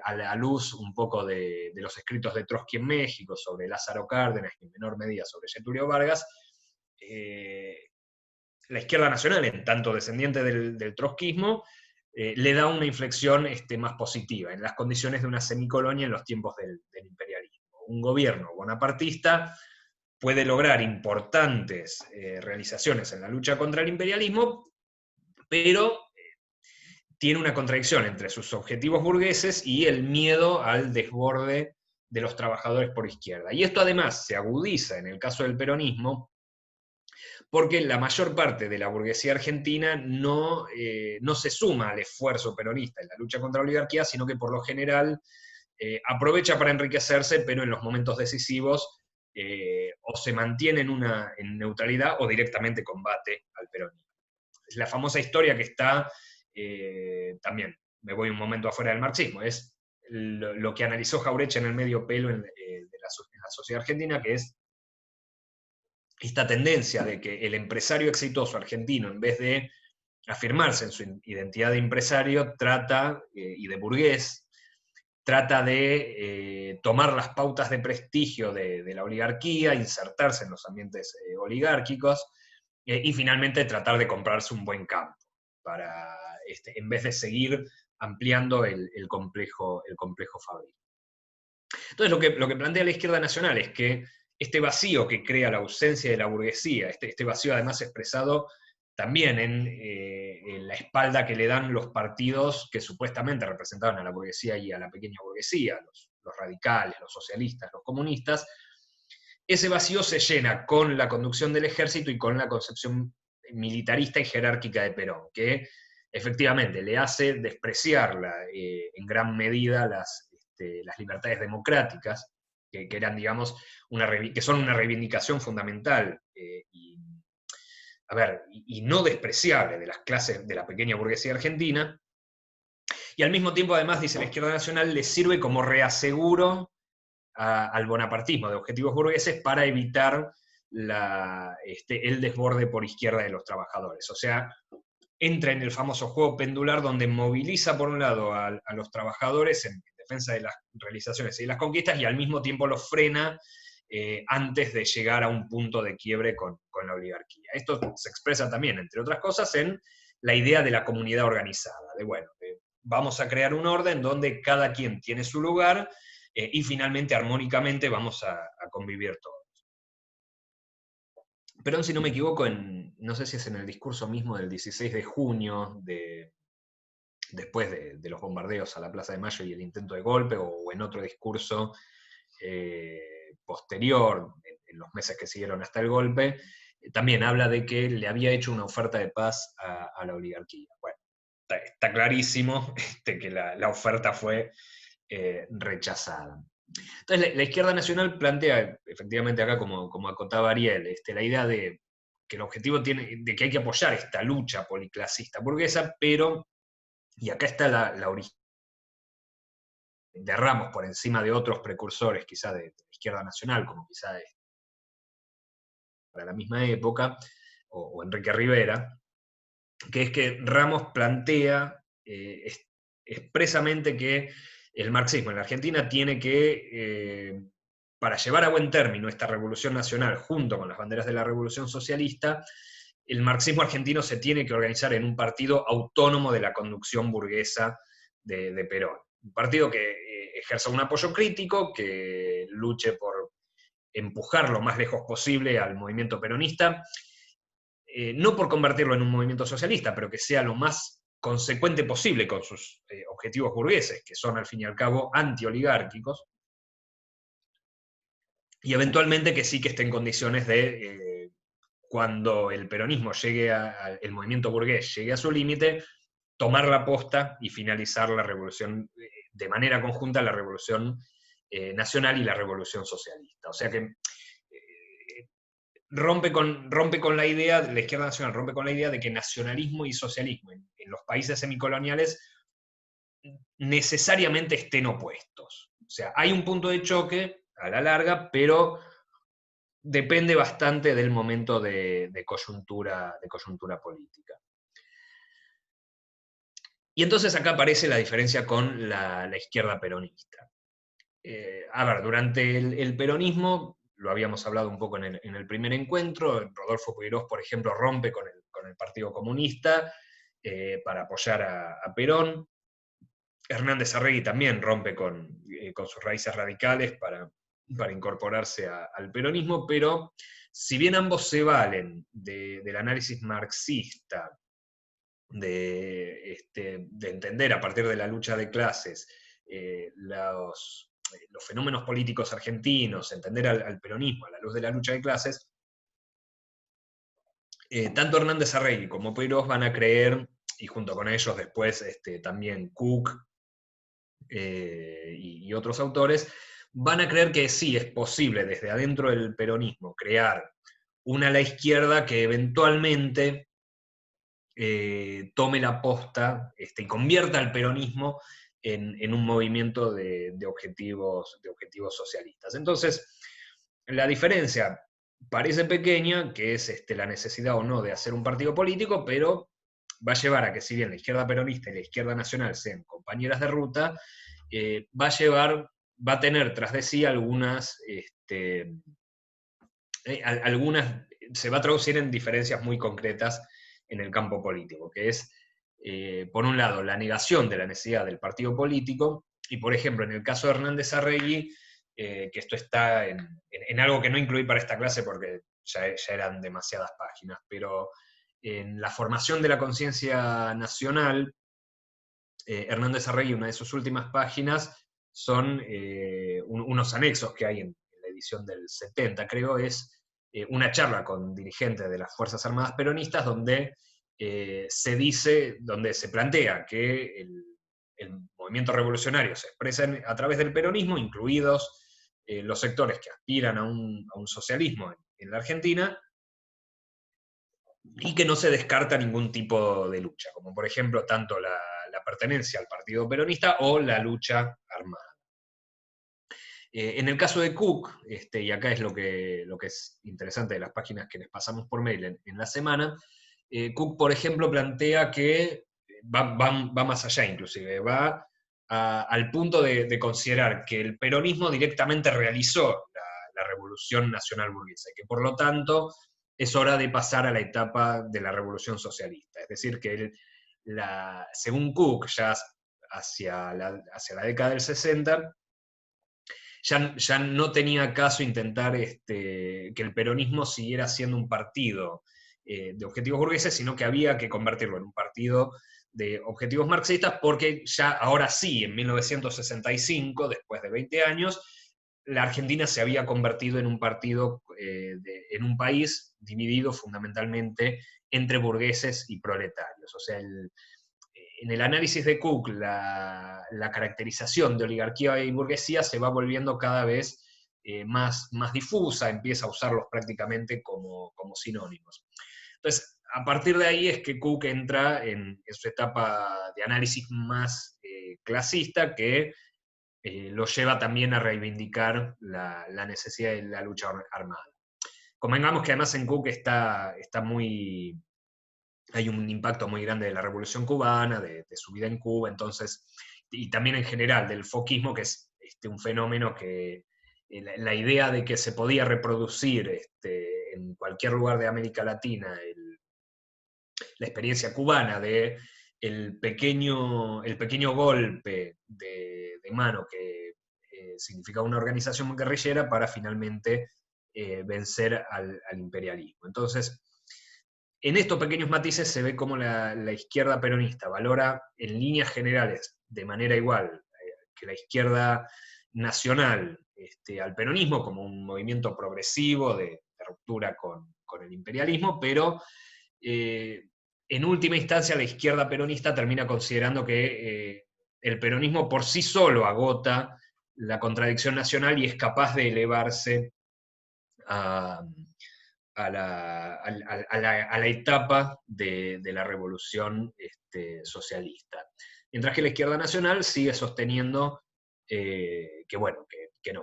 a la luz un poco de los escritos de Trotsky en México, sobre Lázaro Cárdenas y en menor medida sobre Getúlio Vargas, la izquierda nacional, en tanto descendiente del trotskismo, le da una inflexión más positiva, en las condiciones de una semicolonia en los tiempos del imperialismo. Un gobierno bonapartista puede lograr importantes realizaciones en la lucha contra el imperialismo, pero tiene una contradicción entre sus objetivos burgueses y el miedo al desborde de los trabajadores por izquierda. Y esto además se agudiza en el caso del peronismo, porque la mayor parte de la burguesía argentina no se suma al esfuerzo peronista en la lucha contra la oligarquía, sino que por lo general aprovecha para enriquecerse, pero en los momentos decisivos o se mantiene en neutralidad o directamente combate al peronismo. Es la famosa historia que está, también me voy un momento afuera del marxismo, es lo que analizó Jauretche en el medio pelo en la sociedad argentina, que es esta tendencia de que el empresario exitoso argentino, en vez de afirmarse en su identidad de empresario, y de burgués, trata de tomar las pautas de prestigio de la oligarquía, insertarse en los ambientes oligárquicos, y finalmente tratar de comprarse un buen campo, en vez de seguir ampliando el complejo fabril. Entonces, lo que plantea la izquierda nacional es que este vacío que crea la ausencia de la burguesía, este vacío además expresado también en la espalda que le dan los partidos que supuestamente representaban a la burguesía y a la pequeña burguesía, los radicales, los socialistas, los comunistas, ese vacío se llena con la conducción del ejército y con la concepción militarista y jerárquica de Perón, que efectivamente le hace despreciar en gran medida las libertades democráticas, que eran, digamos, que son una reivindicación fundamental y no despreciable de las clases de la pequeña burguesía argentina, y al mismo tiempo, además, dice la izquierda nacional, le sirve como reaseguro al bonapartismo de objetivos burgueses para evitar el desborde por izquierda de los trabajadores. O sea, entra en el famoso juego pendular donde moviliza por un lado a los trabajadores en defensa de las realizaciones y las conquistas y al mismo tiempo los frena antes de llegar a un punto de quiebre con la oligarquía. Esto se expresa también, entre otras cosas, en la idea de la comunidad organizada, vamos a crear un orden donde cada quien tiene su lugar y finalmente armónicamente vamos a convivir todos. Perón, si no me equivoco, no sé si es en el discurso mismo del 16 de junio, después de los bombardeos a la Plaza de Mayo y el intento de golpe, o en otro discurso posterior, en los meses que siguieron hasta el golpe, también habla de que le había hecho una oferta de paz a la oligarquía. Bueno, está clarísimo que la oferta fue rechazada. Entonces, la izquierda nacional plantea, efectivamente acá, como acotaba Ariel, la idea de que el objetivo de que hay que apoyar esta lucha policlasista burguesa, pero, y acá está la origen de Ramos por encima de otros precursores, quizá de la izquierda nacional, como quizá para la misma época, o Enrique Rivera, que es que Ramos plantea expresamente que el marxismo en la Argentina tiene que, para llevar a buen término esta revolución nacional junto con las banderas de la revolución socialista, el marxismo argentino se tiene que organizar en un partido autónomo de la conducción burguesa de Perón. Un partido que ejerza un apoyo crítico, que luche por empujar lo más lejos posible al movimiento peronista, no por convertirlo en un movimiento socialista, pero que sea lo más consecuente posible con sus objetivos burgueses, que son al fin y al cabo antioligárquicos, y eventualmente que sí que esté en condiciones de, cuando el peronismo el movimiento burgués llegue a su límite, tomar la posta y finalizar la revolución, de manera conjunta, la revolución nacional y la revolución socialista. O sea que rompe con la idea, la izquierda nacional rompe con la idea de que nacionalismo y socialismo en los países semicoloniales necesariamente estén opuestos. O sea, hay un punto de choque a la larga, pero depende bastante del momento de coyuntura política. Y entonces acá aparece la diferencia con la izquierda peronista. A ver, durante el peronismo, lo habíamos hablado un poco en el primer encuentro, Rodolfo Puigros, por ejemplo, rompe con el Partido Comunista para apoyar a Perón. Hernández Arregui también rompe con sus raíces radicales para incorporarse al peronismo, pero si bien ambos se valen del análisis marxista, de entender a partir de la lucha de clases los fenómenos políticos argentinos, entender al peronismo a la luz de la lucha de clases, tanto Hernández Arregui como Puigros van a creer, y junto con ellos después también Cook y otros autores, van a creer que sí, es posible desde adentro del peronismo crear una ala izquierda que eventualmente tome la posta y convierta al peronismo en un movimiento de objetivos socialistas. Entonces, la diferencia parece pequeña, que es la necesidad o no de hacer un partido político, pero va a llevar a que, si bien la izquierda peronista y la izquierda nacional sean compañeras de ruta, va a tener tras de sí algunas, se va a traducir en diferencias muy concretas en el campo político, que es, por un lado, la negación de la necesidad del partido político, y por ejemplo, en el caso de Hernández Arregui, que esto está en algo que no incluí para esta clase porque ya eran demasiadas páginas, pero en la formación de la conciencia nacional, Hernández Arregui, una de sus últimas páginas, son unos anexos que hay en la edición del 70, creo, es una charla con dirigentes de las Fuerzas Armadas peronistas donde donde se plantea que el movimiento revolucionario se expresa a través del peronismo, incluidos los sectores que aspiran a un socialismo en la Argentina, y que no se descarta ningún tipo de lucha, como por ejemplo tanto la pertenencia al partido peronista o la lucha armada. En el caso de Cook, y acá es lo que es interesante de las páginas que les pasamos por mail en la semana, Cook, por ejemplo, plantea que va más allá inclusive, va al punto de considerar que el peronismo directamente realizó la revolución nacional burguesa, y que por lo tanto es hora de pasar a la etapa de la revolución socialista. Es decir, que según Cook, ya hacia la década del 60, ya no tenía caso intentar que el peronismo siguiera siendo un partido de objetivos burgueses, sino que había que convertirlo en un partido de objetivos marxistas, porque ya ahora sí, en 1965, después de 20 años, la Argentina se había convertido en un partido, en un país dividido fundamentalmente entre burgueses y proletarios. O sea, en el análisis de Cook, la caracterización de oligarquía y burguesía se va volviendo cada vez más difusa, empieza a usarlos prácticamente como sinónimos. Entonces, a partir de ahí es que Cook entra en su etapa de análisis más clasista, que lo lleva también a reivindicar la necesidad de la lucha armada. Convengamos que además en Cook hay un impacto muy grande de la Revolución Cubana, de su vida en Cuba, entonces, y también en general del foquismo, que es un fenómeno que la idea de que se podía reproducir en cualquier lugar de América Latina la experiencia cubana de el pequeño golpe de mano que significaba una organización guerrillera para finalmente vencer al imperialismo. Entonces, en estos pequeños matices se ve cómo la izquierda peronista valora en líneas generales, de manera igual, que la izquierda nacional al peronismo como un movimiento progresivo de ruptura con el imperialismo, pero en última instancia la izquierda peronista termina considerando que el peronismo por sí solo agota la contradicción nacional y es capaz de elevarse a la etapa de la revolución socialista. Mientras que la izquierda nacional sigue sosteniendo que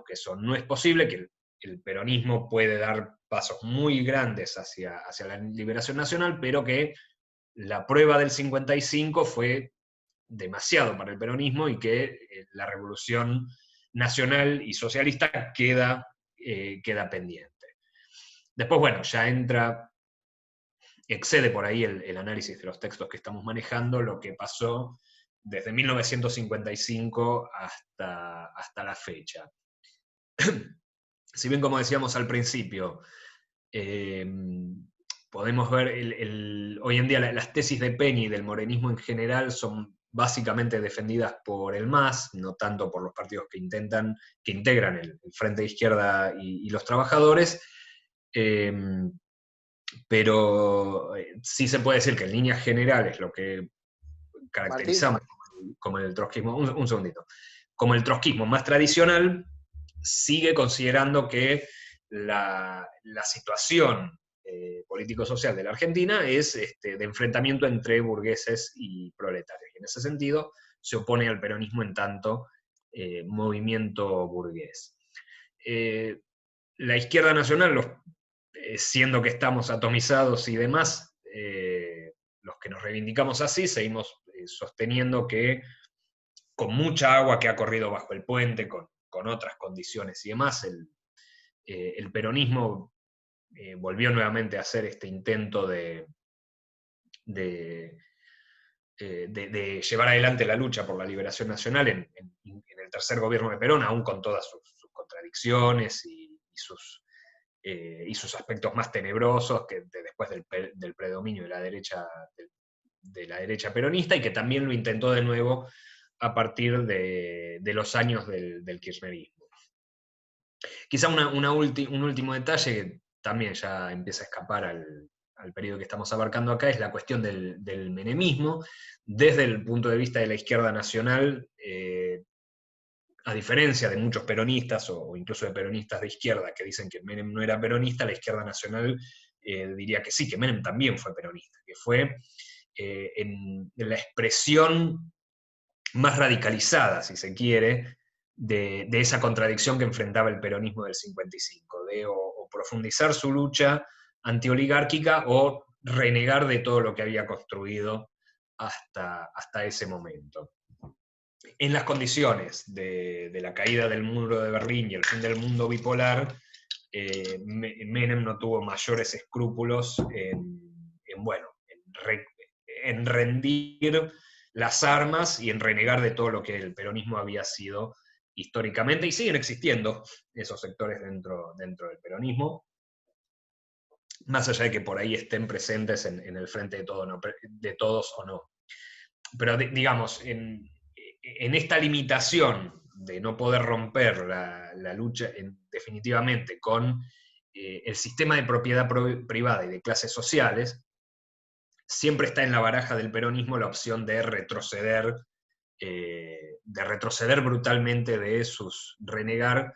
eso no es posible, que el peronismo puede dar pasos muy grandes hacia la liberación nacional, pero que la prueba del 55 fue demasiado para el peronismo y que la revolución nacional y socialista queda pendiente. Después, bueno, ya excede por ahí el análisis de los textos que estamos manejando, lo que pasó desde 1955 hasta la fecha. Si bien, como decíamos al principio, podemos ver hoy en día las tesis de Peña y del morenismo en general son básicamente defendidas por el MAS, no tanto por los partidos que integran el Frente de Izquierda y los trabajadores, pero sí se puede decir que en líneas generales lo que caracterizamos como el trotskismo, un segundito, como el trotskismo más tradicional, sigue considerando que la situación político-social de la Argentina es de enfrentamiento entre burgueses y proletarios. Y en ese sentido se opone al peronismo en tanto movimiento burgués. La izquierda nacional, siendo que estamos atomizados y demás, los que nos reivindicamos así, seguimos sosteniendo que con mucha agua que ha corrido bajo el puente, con otras condiciones y demás, el peronismo volvió nuevamente a hacer este intento de llevar adelante la lucha por la liberación nacional en el tercer gobierno de Perón, aún con todas sus contradicciones y sus aspectos más tenebrosos, que después del predominio de la derecha peronista, y que también lo intentó de nuevo a partir de los años del kirchnerismo. Quizá un último detalle que también ya empieza a escapar al periodo que estamos abarcando acá, es la cuestión del menemismo, desde el punto de vista de la izquierda nacional, a diferencia de muchos peronistas, o incluso de peronistas de izquierda, que dicen que Menem no era peronista, la izquierda nacional diría que sí, que Menem también fue peronista, que fue en la expresión más radicalizada, si se quiere, de esa contradicción que enfrentaba el peronismo del 55, de o profundizar su lucha antioligárquica o renegar de todo lo que había construido hasta ese momento. En las condiciones de la caída del muro de Berlín y el fin del mundo bipolar, Menem no tuvo mayores escrúpulos en rendir las armas y en renegar de todo lo que el peronismo había sido históricamente, y siguen existiendo esos sectores dentro del peronismo, más allá de que por ahí estén presentes en el frente de todos o no. Pero digamos, en esta limitación de no poder romper la lucha definitivamente con el sistema de propiedad privada y de clases sociales, siempre está en la baraja del peronismo la opción de retroceder brutalmente renegar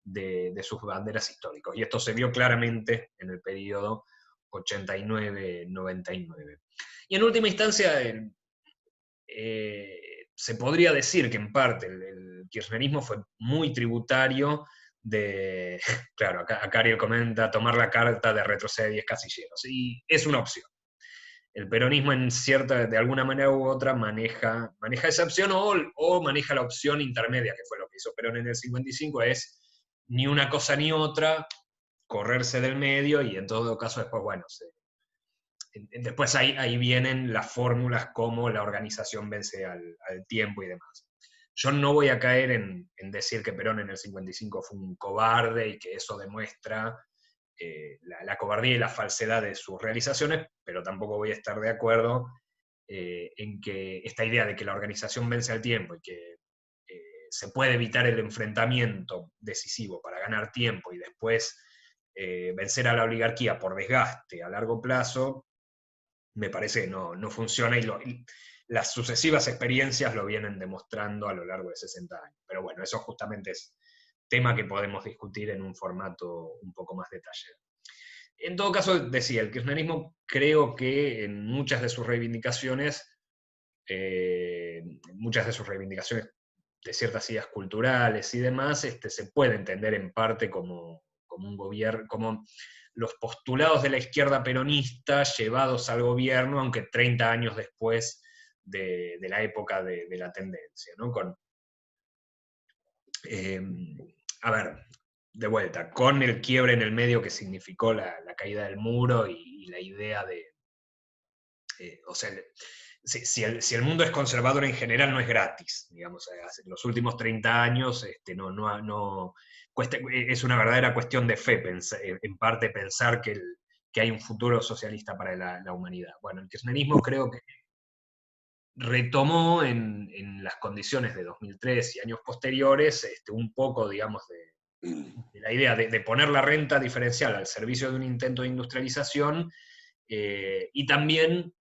de sus banderas históricas. Y esto se vio claramente en el periodo 89-99. Y en última instancia, se podría decir que en parte el kirchnerismo fue muy tributario de, claro, acá Ariel comenta, tomar la carta de retroceder 10 casilleros, y es una opción. El peronismo de alguna manera u otra maneja esa opción o maneja la opción intermedia, que fue lo que hizo Perón en el 55, es ni una cosa ni otra, correrse del medio, y en todo caso después, bueno, después ahí vienen las fórmulas como la organización vence al tiempo y demás. Yo no voy a caer en decir que Perón en el 55 fue un cobarde y que eso demuestra la cobardía y la falsedad de sus realizaciones, pero tampoco voy a estar de acuerdo en que esta idea de que la organización vence al tiempo y que se puede evitar el enfrentamiento decisivo para ganar tiempo y después vencer a la oligarquía por desgaste a largo plazo, me parece que no funciona, y las sucesivas experiencias lo vienen demostrando a lo largo de 60 años. Pero bueno, eso justamente es tema que podemos discutir en un formato un poco más detallado. En todo caso, decía, el kirchnerismo creo que en muchas de sus reivindicaciones de ciertas ideas culturales y demás, se puede entender en parte como un gobierno, como los postulados de la izquierda peronista llevados al gobierno, aunque 30 años después de la época de la tendencia, ¿no? A ver, de vuelta, con el quiebre en el medio que significó la caída del muro y la idea de, o sea, si el mundo es conservador en general, no es gratis, digamos, los últimos 30 años es una verdadera cuestión de fe, en parte pensar que hay un futuro socialista para la humanidad. Bueno, el kirchnerismo creo que retomó en las condiciones de 2003 y años posteriores un poco, digamos, de la idea de poner la renta diferencial al servicio de un intento de industrialización, y también,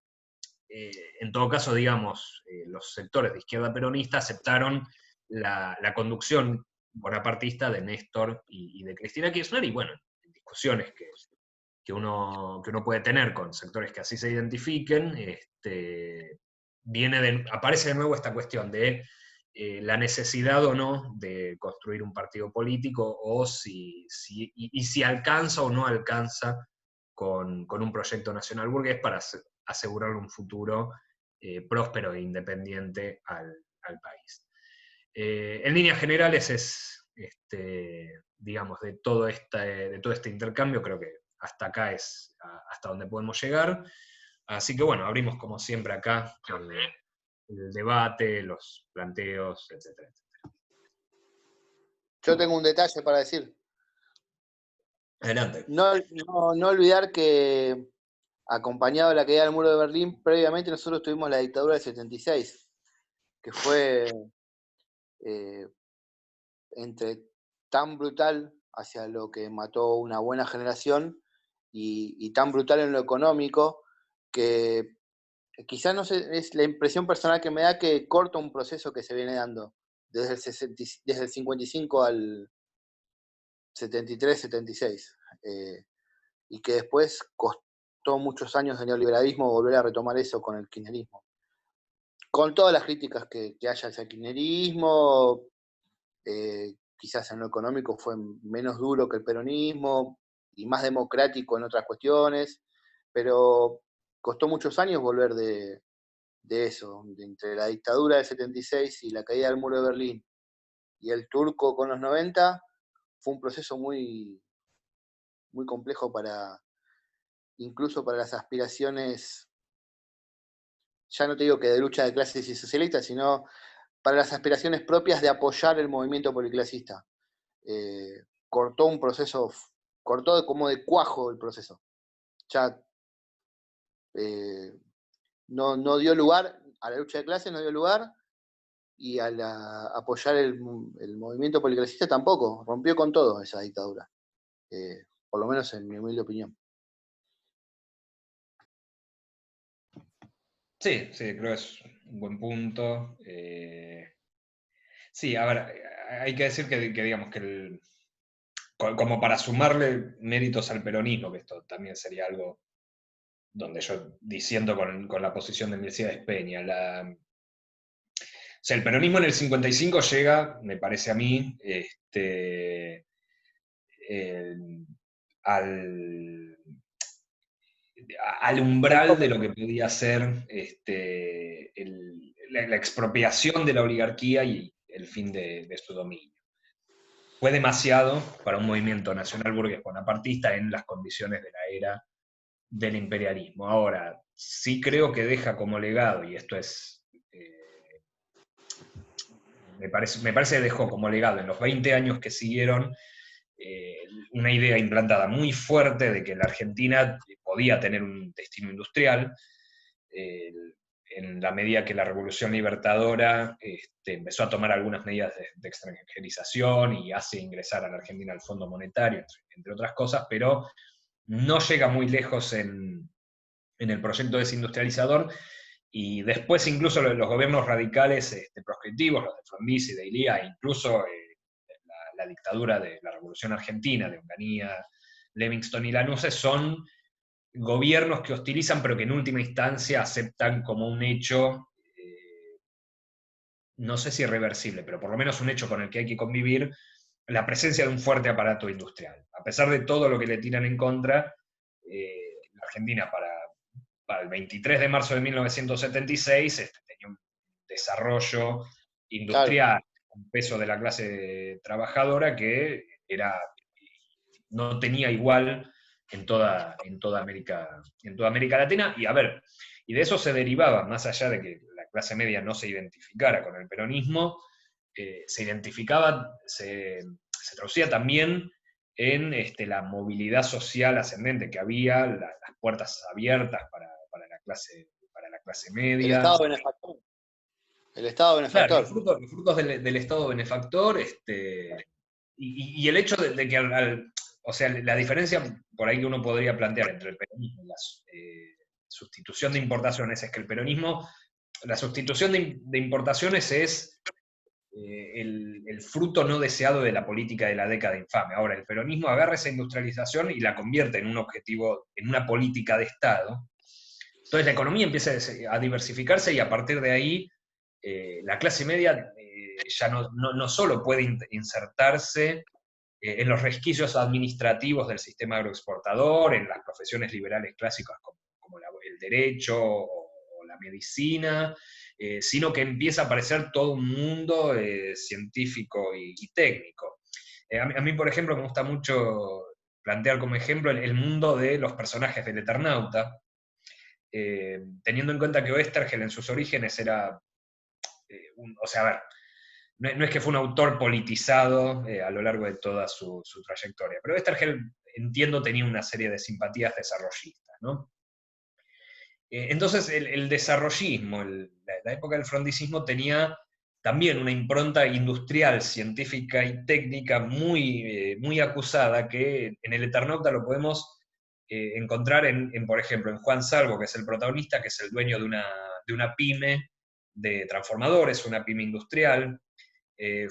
en todo caso, digamos, los sectores de izquierda peronista aceptaron la conducción bonapartista de Néstor y de Cristina Kirchner, y bueno, en discusiones que uno puede tener con sectores que así se identifiquen, aparece de nuevo esta cuestión de la necesidad o no de construir un partido político, o si alcanza o no alcanza con un proyecto nacional burgués para asegurar un futuro próspero e independiente al país. En líneas generales digamos, de todo este intercambio, creo que hasta acá es hasta donde podemos llegar. Así que bueno, abrimos como siempre acá el debate, los planteos, etcétera, etcétera. Yo tengo un detalle para decir. Adelante. No olvidar que, acompañado de la caída del muro de Berlín, previamente nosotros tuvimos la dictadura del 76, que fue entre tan brutal hacia lo que mató una buena generación y tan brutal en lo económico, que quizás no sé, es la impresión personal que me da que corta un proceso que se viene dando desde el 55 al 73, 76, y que después costó muchos años de neoliberalismo volver a retomar eso con el kirchnerismo. Con todas las críticas que haya hacia el kirchnerismo, quizás en lo económico fue menos duro que el peronismo y más democrático en otras cuestiones, pero costó muchos años volver de eso, entre la dictadura del 76 y la caída del muro de Berlín y el turco con los 90, fue un proceso muy, muy complejo incluso para las aspiraciones, ya no te digo que de lucha de clases y socialistas, sino para las aspiraciones propias de apoyar el movimiento policlasista. Cortó un proceso, cortó como de cuajo el proceso. Ya no dio lugar a la lucha de clases, no dio lugar, y a apoyar el movimiento policlasista tampoco, rompió con todo esa dictadura, por lo menos en mi humilde opinión. Sí, creo que es un buen punto. Sí, a ver, hay que decir que digamos que como para sumarle méritos al peronismo, que esto también sería algo donde yo disiento con la posición de Mercedes Peña. O sea, el peronismo en el 55 llega, me parece a mí, al umbral de lo que podía ser la expropiación de la oligarquía y el fin de su dominio. Fue demasiado para un movimiento nacional burgués bonapartista en las condiciones de la era del imperialismo. Ahora, sí creo que deja como legado, y esto es, me parece que dejó como legado en los 20 años que siguieron una idea implantada muy fuerte de que la Argentina podía tener un destino industrial, en la medida que la Revolución Libertadora empezó a tomar algunas medidas de extranjerización y hace ingresar a la Argentina al Fondo Monetario, entre otras cosas, pero no llega muy lejos en el proyecto desindustrializador, y después incluso los gobiernos radicales proscriptivos, los de Frondizi, de Ilía, e incluso la dictadura de la Revolución Argentina, de Onganía, Livingston y Lanusse, son gobiernos que hostilizan, pero que en última instancia aceptan como un hecho, no sé si irreversible, pero por lo menos un hecho con el que hay que convivir, la presencia de un fuerte aparato industrial. A pesar de todo lo que le tiran en contra, la Argentina para el 23 de marzo de 1976 tenía un desarrollo industrial, un peso de la clase trabajadora que no tenía igual en toda América Latina. Y a ver, y de eso se derivaba, más allá de que la clase media no se identificara con el peronismo, se identificaba, se traducía también en la movilidad social ascendente que había, las puertas abiertas para la clase media. El Estado benefactor. El Estado benefactor. Claro, los frutos del Estado benefactor, y el hecho de que o sea, la diferencia por ahí que uno podría plantear entre el peronismo y la sustitución de importaciones es que el peronismo, la sustitución de importaciones es el fruto no deseado de la política de la década infame. Ahora, el peronismo agarra esa industrialización y la convierte en un objetivo, en una política de Estado. Entonces la economía empieza a diversificarse y a partir de ahí la clase media ya no solo puede insertarse en los resquicios administrativos del sistema agroexportador, en las profesiones liberales clásicas como el derecho o la medicina, sino que empieza a aparecer todo un mundo científico y técnico. A mí, por ejemplo, me gusta mucho plantear como ejemplo el mundo de los personajes del Eternauta, teniendo en cuenta que Oesterhel en sus orígenes era, o sea, a ver, no es que fue un autor politizado a lo largo de toda su trayectoria, pero Oesterhel, entiendo, tenía una serie de simpatías desarrollistas, ¿no? Entonces el desarrollismo, la época del frondicismo tenía también una impronta industrial, científica y técnica muy acusada, que en el Eternauta lo podemos encontrar por ejemplo, en Juan Salvo, que es el protagonista, que es el dueño de una pyme de transformadores, una pyme industrial.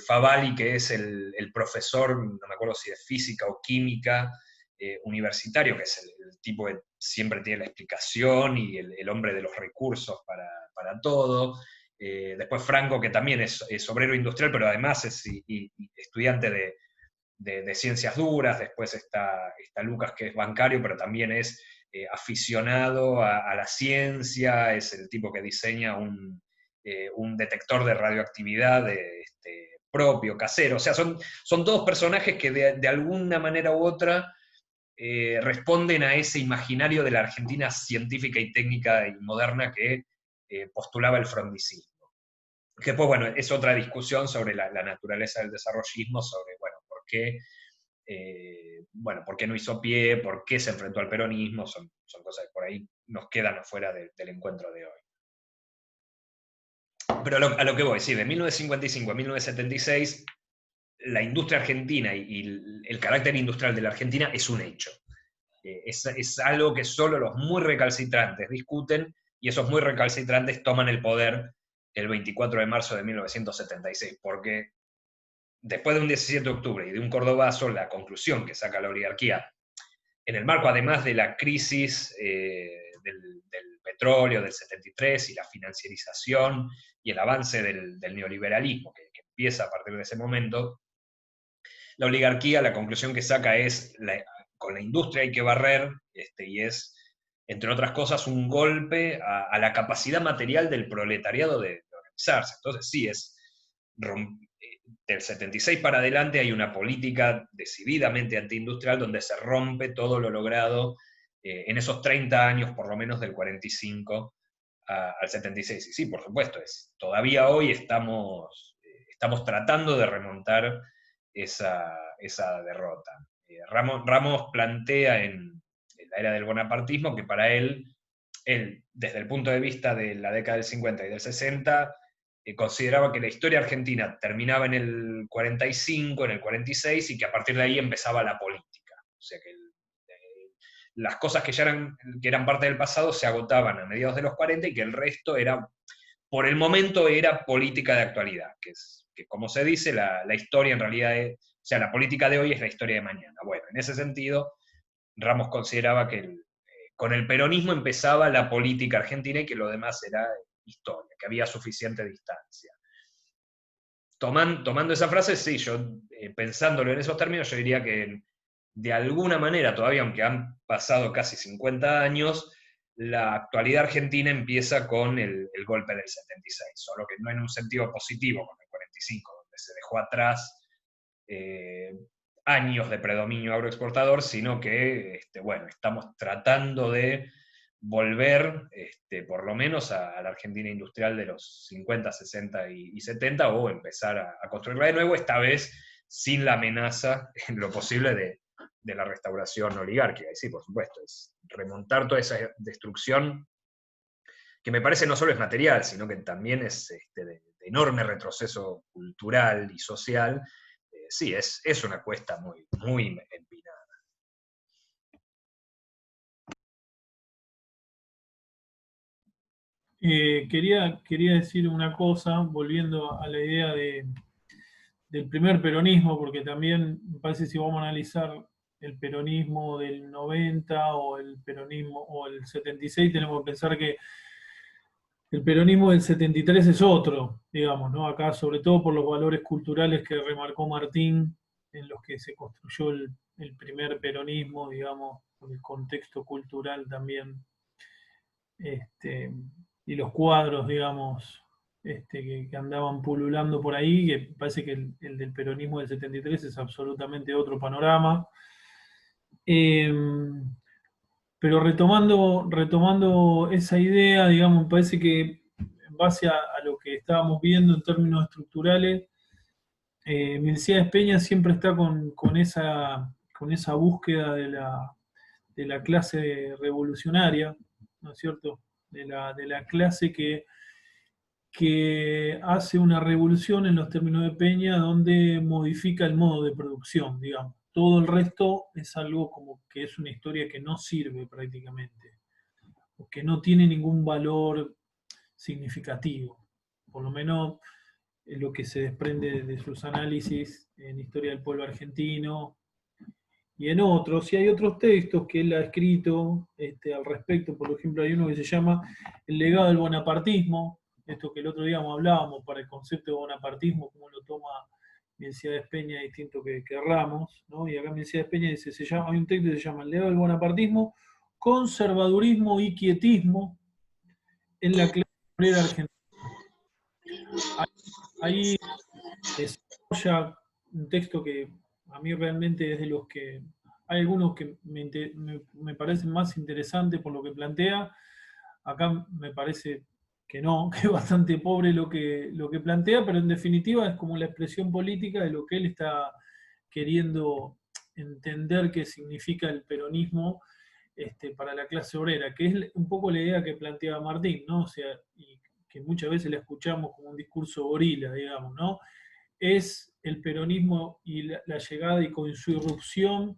Favali, que es el profesor, no me acuerdo si de física o química, universitario, que es el tipo que siempre tiene la explicación y el hombre de los recursos para todo. Después Franco, que también es obrero industrial, pero además es estudiante de ciencias duras, después está Lucas, que es bancario, pero también es aficionado a la ciencia, es el tipo que diseña un detector de radioactividad propio, casero. O sea, son todos personajes que de alguna manera u otra responden a ese imaginario de la Argentina científica y técnica y moderna que postulaba el frondicismo. Que después, bueno, es otra discusión sobre la naturaleza del desarrollismo, sobre, bueno, por qué no hizo pie, por qué se enfrentó al peronismo, son cosas que por ahí nos quedan afuera del encuentro de hoy. Pero a lo que voy, sí, de 1955 a 1976, la industria argentina y el carácter industrial de la Argentina es un hecho. Es algo que solo los muy recalcitrantes discuten, y esos muy recalcitrantes toman el poder el 24 de marzo de 1976, porque después de un 17 de octubre y de un Cordobazo, la conclusión que saca la oligarquía, en el marco además de la crisis del petróleo del 73 y la financiarización y el avance del neoliberalismo que empieza a partir de ese momento, la oligarquía, la conclusión que saca es, con la industria hay que barrer, y es, entre otras cosas, un golpe a la capacidad material del proletariado de organizarse. Entonces sí, del 76 para adelante hay una política decididamente antiindustrial donde se rompe todo lo logrado en esos 30 años, por lo menos del 45 al 76. Y sí, por supuesto, todavía hoy estamos tratando de remontar esa derrota. Ramos plantea en la era del bonapartismo que para él, desde el punto de vista de la década del 50 y del 60, consideraba que la historia argentina terminaba en el 45, en el 46, y que a partir de ahí empezaba la política. O sea que las cosas que eran parte del pasado se agotaban a mediados de los 40 y que el resto por el momento era política de actualidad, que como se dice, la historia en realidad o sea, la política de hoy es la historia de mañana. Bueno, en ese sentido, Ramos consideraba que con el peronismo empezaba la política argentina y que lo demás era historia, que había suficiente distancia. Tomando esa frase, sí, yo pensándolo en esos términos, yo diría que de alguna manera, todavía aunque han pasado casi 50 años, la actualidad argentina empieza con el golpe del 76, solo que no en un sentido positivo con el 45, donde se dejó atrás años de predominio agroexportador, sino que, bueno, estamos tratando de volver, por lo menos a la Argentina industrial de los 50, 60 y 70, o empezar a construirla de nuevo, esta vez sin la amenaza, en lo posible, de la restauración oligárquica. Y sí, por supuesto, es remontar toda esa destrucción, que me parece no solo es material, sino que también es de enorme retroceso cultural y social. Sí, es una cuesta muy, muy empinada. Quería decir una cosa, volviendo a la idea del primer peronismo, porque también me parece, si vamos a analizar el peronismo del 90 o el peronismo o el 76, tenemos que pensar que el peronismo del 73 es otro, digamos, ¿no? Acá, sobre todo por los valores culturales que remarcó Martín, en los que se construyó el primer peronismo, digamos, por el contexto cultural también, y los cuadros, digamos, que andaban pululando por ahí, que parece que el del peronismo del 73 es absolutamente otro panorama. Pero retomando esa idea, digamos, me parece que en base a lo que estábamos viendo en términos estructurales, Milcíades Peña siempre está con esa búsqueda de la clase revolucionaria, ¿no es cierto? De la clase que hace una revolución en los términos de Peña, donde modifica el modo de producción, digamos. Todo el resto es algo como que es una historia que no sirve prácticamente, o que no tiene ningún valor significativo. Por lo menos es lo que se desprende de sus análisis en Historia del Pueblo Argentino y en otros. Y hay otros textos que él ha escrito al respecto. Por ejemplo, hay uno que se llama El legado del bonapartismo, esto que el otro día hablábamos para el concepto de bonapartismo, cómo lo toma Milciades Peña, distinto que Ramos, ¿no? Y acá Milciades Peña dice, hay un texto que se llama El legado del bonapartismo, conservadurismo y quietismo en la clase obrera argentina. Ahí desarrolla un texto que a mí realmente es de los que... Hay algunos que me parecen más interesantes por lo que plantea. Acá me parece que no, que es bastante pobre lo que plantea, pero en definitiva es como la expresión política de lo que él está queriendo entender que significa el peronismo para la clase obrera, que es un poco la idea que planteaba Martín, ¿no? O sea, y que muchas veces la escuchamos como un discurso gorila, digamos, ¿no? Es el peronismo y la llegada y con su irrupción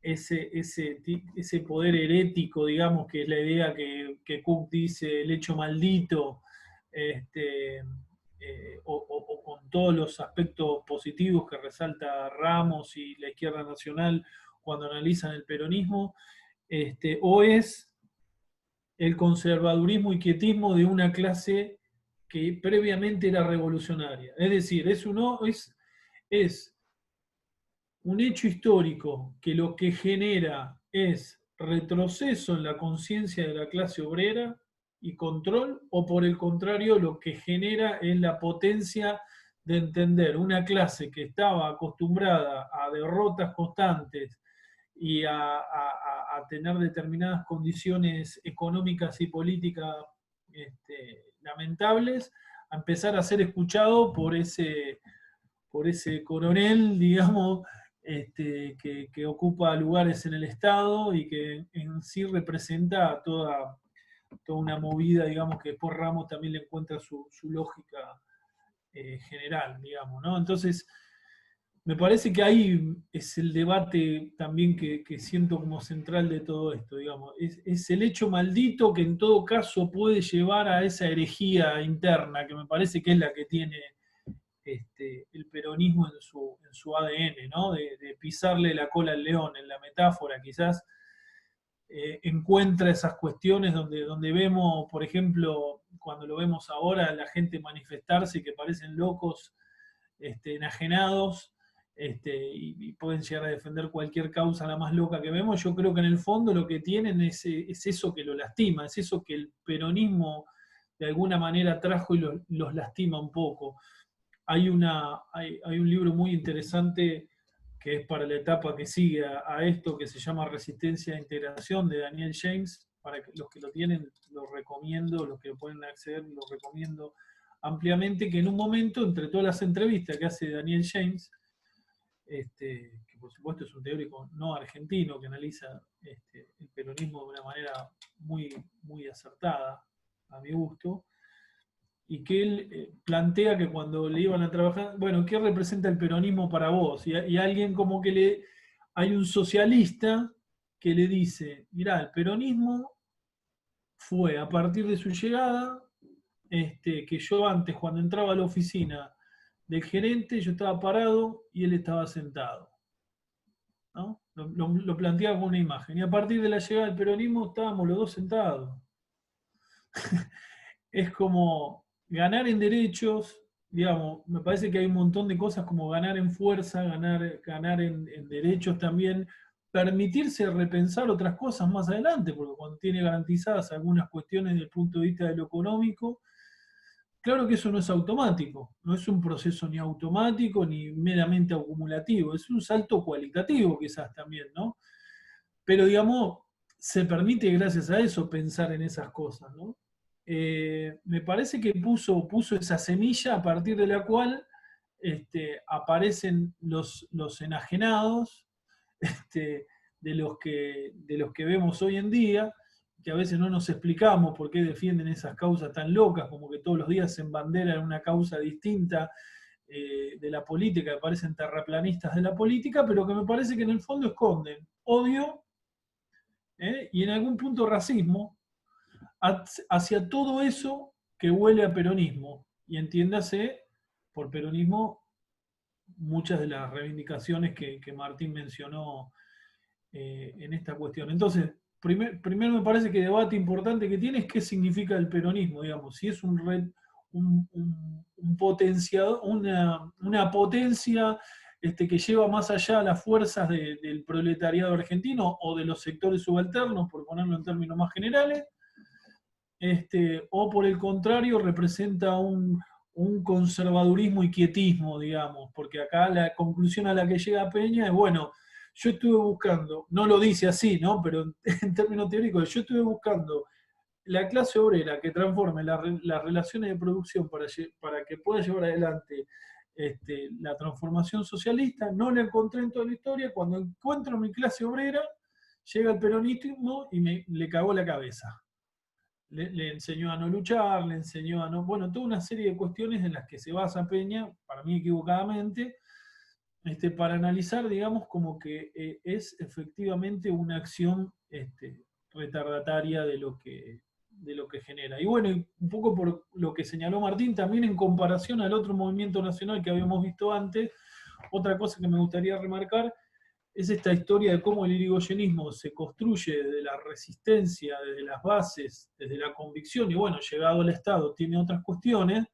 ese poder herético, digamos, que es la idea que Cook dice, el hecho maldito, o con todos los aspectos positivos que resalta Ramos y la izquierda nacional cuando analizan el peronismo, o es el conservadurismo y quietismo de una clase que previamente era revolucionaria. Es decir, es un hecho histórico que lo que genera es retroceso en la conciencia de la clase obrera y control, o por el contrario, lo que genera es la potencia de entender una clase que estaba acostumbrada a derrotas constantes y a tener determinadas condiciones económicas y políticas lamentables, a empezar a ser escuchado por ese coronel, digamos, que ocupa lugares en el Estado y que en sí representa toda una movida, digamos, que después Ramos también le encuentra su lógica general, digamos, ¿no? Entonces, me parece que ahí es el debate también que siento como central de todo esto, digamos. Es el hecho maldito que en todo caso puede llevar a esa herejía interna, que me parece que es la que tiene el peronismo en su ADN, ¿no? De pisarle la cola al león, en la metáfora quizás encuentra esas cuestiones donde vemos, por ejemplo, cuando lo vemos ahora, la gente manifestarse y que parecen locos, enajenados, y pueden llegar a defender cualquier causa la más loca que vemos. Yo creo que en el fondo lo que tienen es eso que lo lastima, es eso que el peronismo de alguna manera trajo y los lastima un poco. Hay un libro muy interesante que es para la etapa que sigue a esto, que se llama Resistencia e Integración, de Daniel James. Para los que lo tienen, lo recomiendo, los que pueden acceder, lo recomiendo ampliamente, que en un momento, entre todas las entrevistas que hace Daniel James, que por supuesto es un teórico no argentino, que analiza el peronismo de una manera muy, muy acertada, a mi gusto, y que él plantea que cuando le iban a trabajar, bueno, ¿qué representa el peronismo para vos? Y alguien como que hay un socialista que le dice, mirá, el peronismo fue a partir de su llegada, que yo antes cuando entraba a la oficina del gerente, yo estaba parado y él estaba sentado, ¿no? Lo planteaba con una imagen. Y a partir de la llegada del peronismo estábamos los dos sentados. Es como ganar en derechos, digamos, me parece que hay un montón de cosas como ganar en fuerza, ganar en derechos también, permitirse repensar otras cosas más adelante, porque cuando tiene garantizadas algunas cuestiones desde el punto de vista de lo económico, claro que eso no es automático, no es un proceso ni automático ni meramente acumulativo, es un salto cualitativo quizás también, ¿no? Pero digamos, se permite gracias a eso pensar en esas cosas, ¿no? Me parece que puso esa semilla a partir de la cual aparecen los enajenados de los que vemos hoy en día, que a veces no nos explicamos por qué defienden esas causas tan locas, como que todos los días se embanderan una causa distinta de la política, que parecen terraplanistas de la política, pero que me parece que en el fondo esconden odio y en algún punto racismo hacia todo eso que huele a peronismo. Y entiéndase, por peronismo, muchas de las reivindicaciones que Martín mencionó en esta cuestión. Entonces, primero me parece que el debate importante que tiene es qué significa el peronismo, digamos, si es un un potenciador, una potencia que lleva más allá a las fuerzas del proletariado argentino o de los sectores subalternos, por ponerlo en términos más generales, o por el contrario representa un conservadurismo y quietismo, digamos, porque acá la conclusión a la que llega Peña es, bueno, yo estuve buscando, no lo dice así, ¿no? Pero en términos teóricos, yo estuve buscando la clase obrera que transforme las relaciones de producción para que pueda llevar adelante la transformación socialista, no la encontré en toda la historia. Cuando encuentro mi clase obrera, llega el peronismo y le cagó la cabeza. Le enseñó a no luchar, le enseñó a no... Bueno, toda una serie de cuestiones en las que se basa Peña, para mí equivocadamente, para analizar, digamos, como que es efectivamente una acción retardataria de lo que genera. Y bueno, un poco por lo que señaló Martín, también en comparación al otro movimiento nacional que habíamos visto antes, otra cosa que me gustaría remarcar es esta historia de cómo el irigoyenismo se construye desde la resistencia, desde las bases, desde la convicción, y bueno, llegado al Estado tiene otras cuestiones,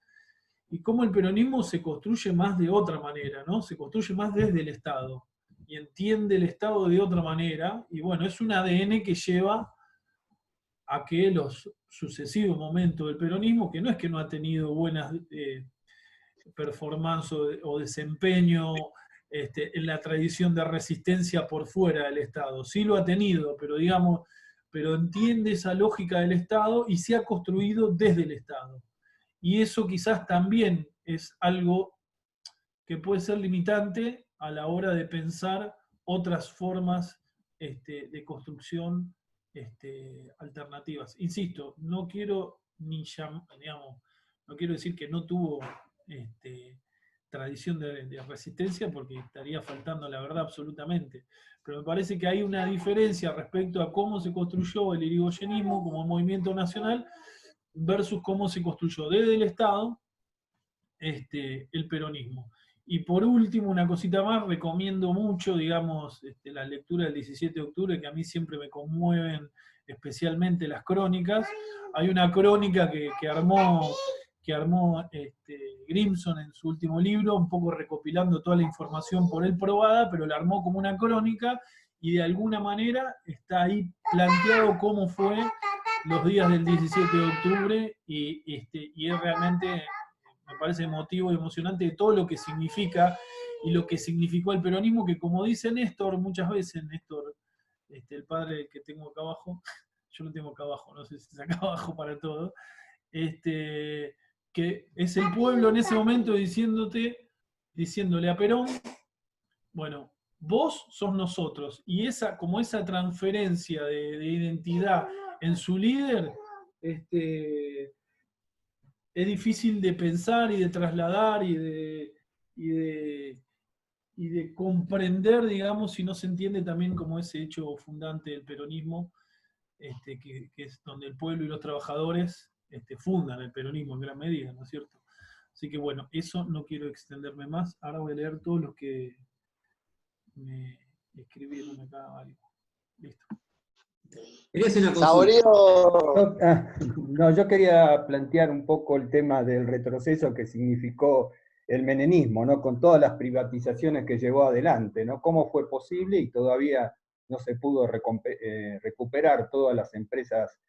y cómo el peronismo se construye más de otra manera, ¿no? Se construye más desde el Estado, y entiende el Estado de otra manera, y bueno, es un ADN que lleva a que los sucesivos momentos del peronismo, que no es que no ha tenido buenas performance o desempeño en la tradición de resistencia por fuera del Estado. Sí lo ha tenido, pero digamos, pero entiende esa lógica del Estado y se ha construido desde el Estado. Y eso quizás también es algo que puede ser limitante a la hora de pensar otras formas de construcción alternativas. Insisto, no quiero no quiero decir que no tuvo tradición de resistencia, porque estaría faltando la verdad absolutamente. Pero me parece que hay una diferencia respecto a cómo se construyó el irigoyenismo como movimiento nacional versus cómo se construyó desde el Estado el peronismo. Y por último, una cosita más, recomiendo mucho, digamos, la lectura del 17 de octubre, que a mí siempre me conmueven especialmente las crónicas. Hay una crónica que armó Grimson en su último libro, un poco recopilando toda la información por él probada, pero la armó como una crónica, y de alguna manera está ahí planteado cómo fue los días del 17 de octubre, y es realmente... me parece emotivo y emocionante de todo lo que significa y lo que significó el peronismo, que como dice Néstor muchas veces, Néstor, el padre que tengo acá abajo, yo lo tengo acá abajo, no sé si es acá abajo para todo, que es el pueblo en ese momento diciéndole a Perón, bueno, vos sos nosotros, y como esa transferencia de identidad en su líder, es difícil de pensar y de trasladar y de comprender, digamos, si no se entiende también como ese hecho fundante del peronismo, que es donde el pueblo y los trabajadores fundan el peronismo en gran medida, ¿no es cierto? Así que bueno, eso no quiero extenderme más. Ahora voy a leer todos los que me escribieron acá. Listo. Quería hacer una consulta. Saboreo. No, yo quería plantear un poco el tema del retroceso que significó el menemismo, ¿no? Con todas las privatizaciones que llevó adelante, ¿no? ¿Cómo fue posible y todavía no se pudo recuperar todas las empresas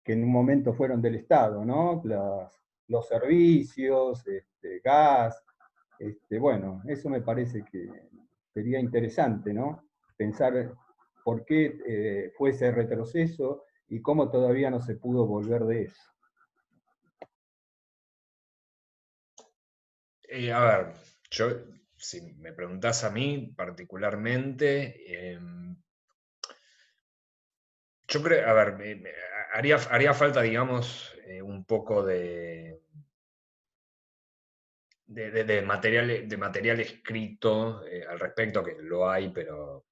que en un momento fueron del Estado, ¿no? Los servicios, gas, bueno, eso me parece que sería interesante, ¿no? Pensar por qué fue ese retroceso y cómo todavía no se pudo volver de eso. A ver, si me preguntás a mí particularmente, yo creo, a ver, haría falta, digamos, un poco de material escrito al respecto, que lo hay, pero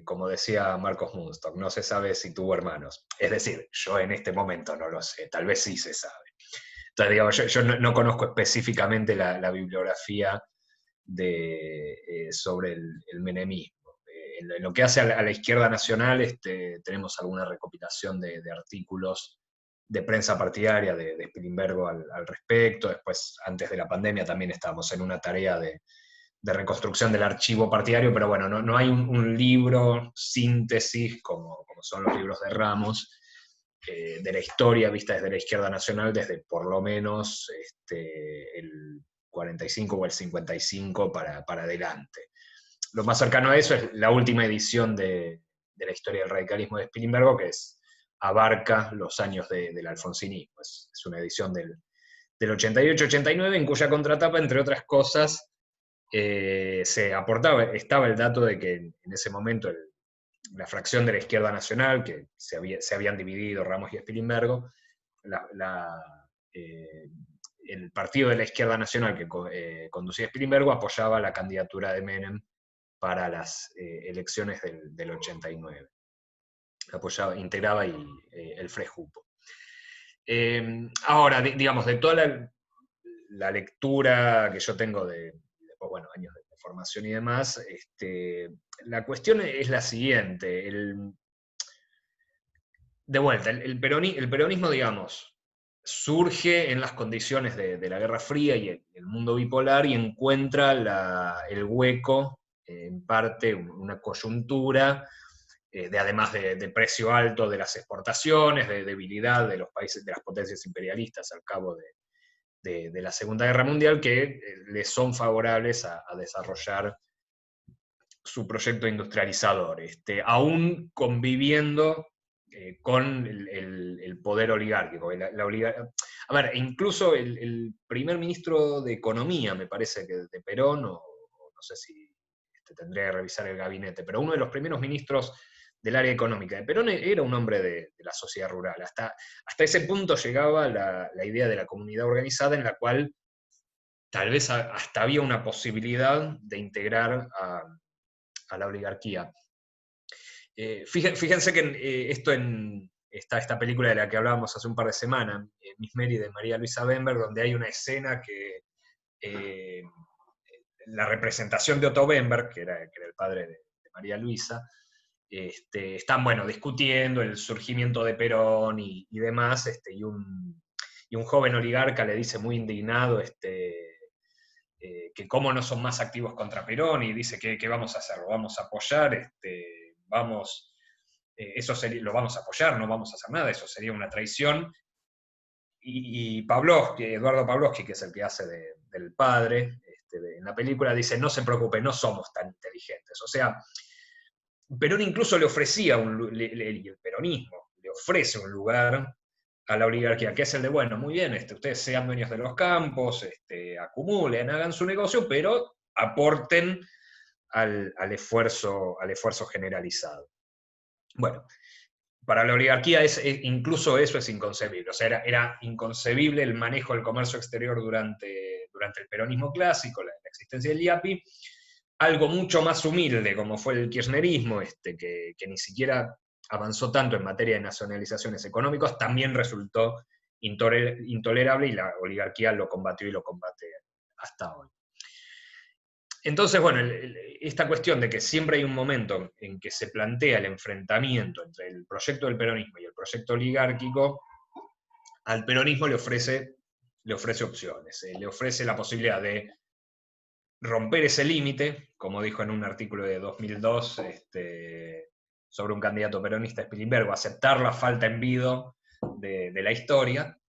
como decía Marcos Munstock, no se sabe si tuvo hermanos. Es decir, yo en este momento no lo sé, tal vez sí se sabe. Entonces, digamos, yo no conozco específicamente la bibliografía sobre el menemismo. En lo que hace a la izquierda nacional, tenemos alguna recopilación de artículos prensa partidaria de Spilimbergo al respecto. Después, antes de la pandemia, también estábamos en una tarea de reconstrucción del archivo partidario, pero bueno, no hay un libro síntesis como son los libros de Ramos, de la historia vista desde la izquierda nacional, desde por lo menos el 45 o el 55 para adelante. Lo más cercano a eso es la última edición de la historia del radicalismo de Spilimbergo, que abarca los años del alfonsinismo. Es una edición del 88-89, en cuya contratapa, entre otras cosas, estaba el dato de que en ese momento la fracción de la izquierda nacional, que se habían dividido Ramos y Spilimbergo, el partido de la izquierda nacional que conducía Spilimbergo apoyaba la candidatura de Menem para las elecciones del 89. Integraba el Frejupo. Ahora, digamos, de toda la lectura que yo tengo después, bueno, años de formación y demás, la cuestión es la siguiente. De vuelta, el peronismo, digamos, surge en las condiciones de la Guerra Fría y el mundo bipolar, y encuentra el hueco, en parte, una coyuntura, además de precio alto de las exportaciones, de debilidad de los países, de las potencias imperialistas al cabo de la Segunda Guerra Mundial, que les son favorables a desarrollar su proyecto industrializador, aún conviviendo con el poder oligárquico. A ver, incluso el primer ministro de Economía, me parece que de Perón, o no sé si tendría que revisar el gabinete, pero uno de los primeros ministros del área económica de Perón era un hombre de la sociedad rural. Hasta ese punto llegaba la idea de la comunidad organizada, en la cual tal vez hasta había una posibilidad de integrar a la oligarquía. Fíjense que está esta película de la que hablábamos hace un par de semanas, Miss Mary, de María Luisa Bemberg, donde hay una escena que la representación de Otto Bemberg, que era el padre de María Luisa, están, bueno, discutiendo el surgimiento de Perón y demás, y un joven oligarca le dice muy indignado que cómo no son más activos contra Perón, y dice ¿qué vamos a hacer? ¿Lo vamos a apoyar? Lo vamos a apoyar, no vamos a hacer nada, eso sería una traición. Y Eduardo Pavlovsky, que es el que hace del padre en la película, dice: no se preocupe, no somos tan inteligentes. O sea, Perón incluso le ofrecía, el peronismo le ofrece un lugar a la oligarquía, que es el de, bueno, muy bien, ustedes sean dueños de los campos, acumulen, hagan su negocio, pero aporten al esfuerzo generalizado. Bueno, para la oligarquía incluso eso es inconcebible. O sea, era inconcebible el manejo del comercio exterior durante el peronismo clásico, la existencia del IAPI. Algo mucho más humilde, como fue el kirchnerismo, que ni siquiera avanzó tanto en materia de nacionalizaciones económicas, también resultó intolerable, y la oligarquía lo combatió y lo combate hasta hoy. Entonces, bueno, esta cuestión de que siempre hay un momento en que se plantea el enfrentamiento entre el proyecto del peronismo y el proyecto oligárquico, al peronismo le ofrece opciones. Le ofrece la posibilidad de romper ese límite, como dijo en un artículo de 2002 sobre un candidato peronista, Spilimbergo, aceptar la falta en vido de la historia,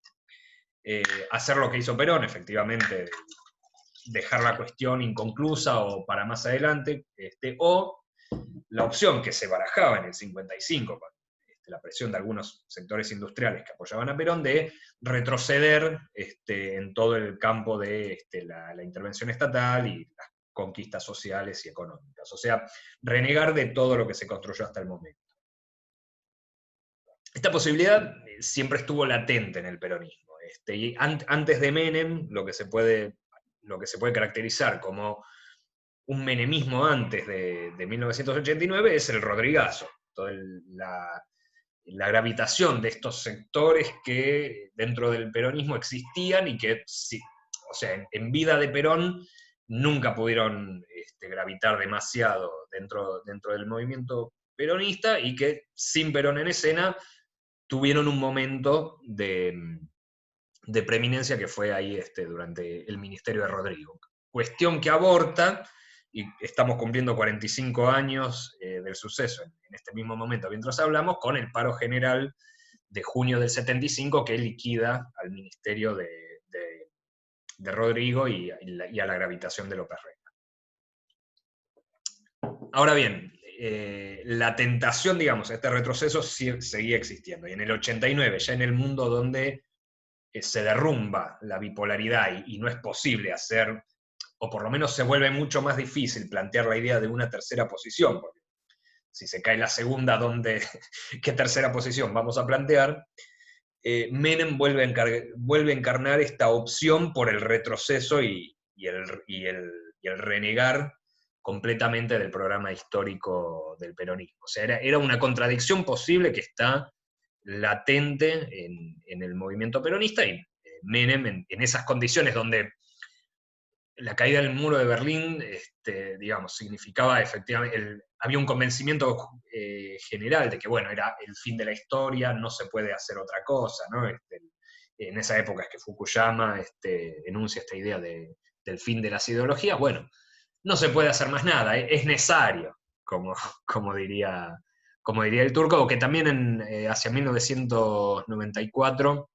hacer lo que hizo Perón, efectivamente, dejar la cuestión inconclusa o para más adelante, o la opción que se barajaba en el 55, con la presión de algunos sectores industriales que apoyaban a Perón, de retroceder en todo el campo de la intervención estatal y las conquistas sociales y económicas. O sea, renegar de todo lo que se construyó hasta el momento. Esta posibilidad siempre estuvo latente en el peronismo. Y antes de Menem, lo que se puede caracterizar como un menemismo antes de 1989 es el rodrigazo. Toda la gravitación de estos sectores que dentro del peronismo existían y que, o sea, en vida de Perón nunca pudieron gravitar demasiado dentro del movimiento peronista, y que sin Perón en escena tuvieron un momento de preeminencia que fue ahí durante el ministerio de Rodrigo. Cuestión que aborta, y estamos cumpliendo 45 años del suceso en este mismo momento, mientras hablamos, con el paro general de junio del 75 que liquida al ministerio de Rodrigo y a la gravitación de López Rega. Ahora bien, la tentación, digamos, este retroceso seguía existiendo. Y en el 89, ya en el mundo donde se derrumba la bipolaridad y no es posible hacer, o por lo menos se vuelve mucho más difícil plantear la idea de una tercera posición, porque si se cae la segunda, ¿qué tercera posición vamos a plantear? Menem vuelve a encarnar esta opción por el retroceso y el renegar completamente del programa histórico del peronismo. O sea, era una contradicción posible que está latente en el movimiento peronista, y Menem en esas condiciones donde la caída del muro de Berlín, digamos, significaba efectivamente, había un convencimiento general de que, bueno, era el fin de la historia, no se puede hacer otra cosa, ¿no? En esa época es que Fukuyama enuncia esta idea del fin de las ideologías. Bueno, no se puede hacer más nada, es necesario, como diría el turco, o que también hacia 1994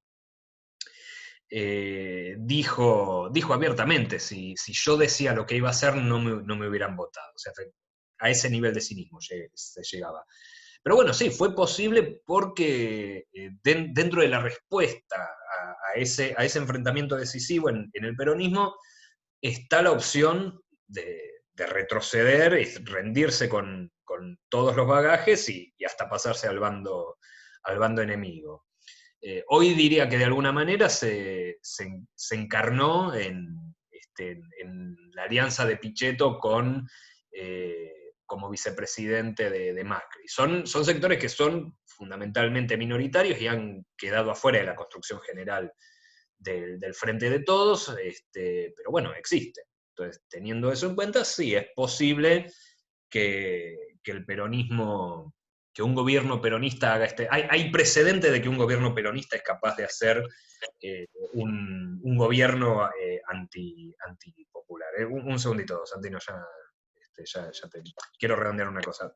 dijo abiertamente, si yo decía lo que iba a hacer, no me hubieran votado. O sea, a ese nivel de cinismo se llegaba. Pero bueno, sí, fue posible porque dentro de la respuesta a ese enfrentamiento decisivo en el peronismo está la opción de retroceder y rendirse con todos los bagajes y hasta pasarse al bando enemigo. Hoy diría que de alguna manera se encarnó en la alianza de Pichetto como vicepresidente de Macri. Son sectores que son fundamentalmente minoritarios y han quedado afuera de la construcción general del Frente de Todos, pero bueno, existen. Entonces, teniendo eso en cuenta, sí, es posible que el peronismo, que un gobierno peronista haga hay precedente de que un gobierno peronista es capaz de hacer un gobierno antipopular. Un segundito, Santino, ya te quiero redondear una cosa.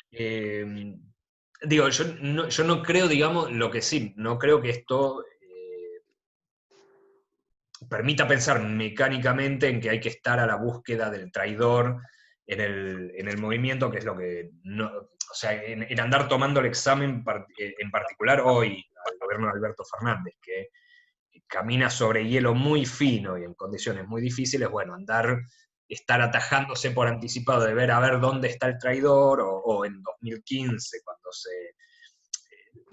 Digo, yo no creo, digamos, lo que sí, no creo que esto permita pensar mecánicamente en que hay que estar a la búsqueda del traidor en el movimiento, que es lo que no, o sea, en andar tomando el examen en particular hoy al gobierno de Alberto Fernández, que camina sobre hielo muy fino y en condiciones muy difíciles, bueno, estar atajándose por anticipado de ver a ver dónde está el traidor, o en 2015, cuando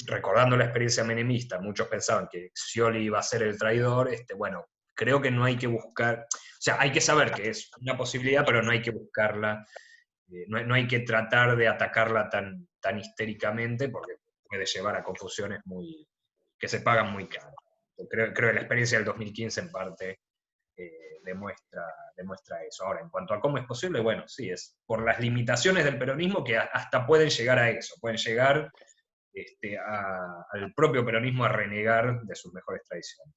recordando la experiencia menemista, muchos pensaban que Scioli iba a ser el traidor, bueno, creo que no hay que buscar, o sea, hay que saber que es una posibilidad, pero no hay que buscarla, no hay que tratar de atacarla tan histéricamente, porque puede llevar a confusiones que se pagan muy caro. Creo que la experiencia del 2015 en parte demuestra eso. Ahora, en cuanto a cómo es posible, bueno, sí, es por las limitaciones del peronismo que hasta pueden llegar a eso, pueden llegar al propio peronismo a renegar de sus mejores tradiciones.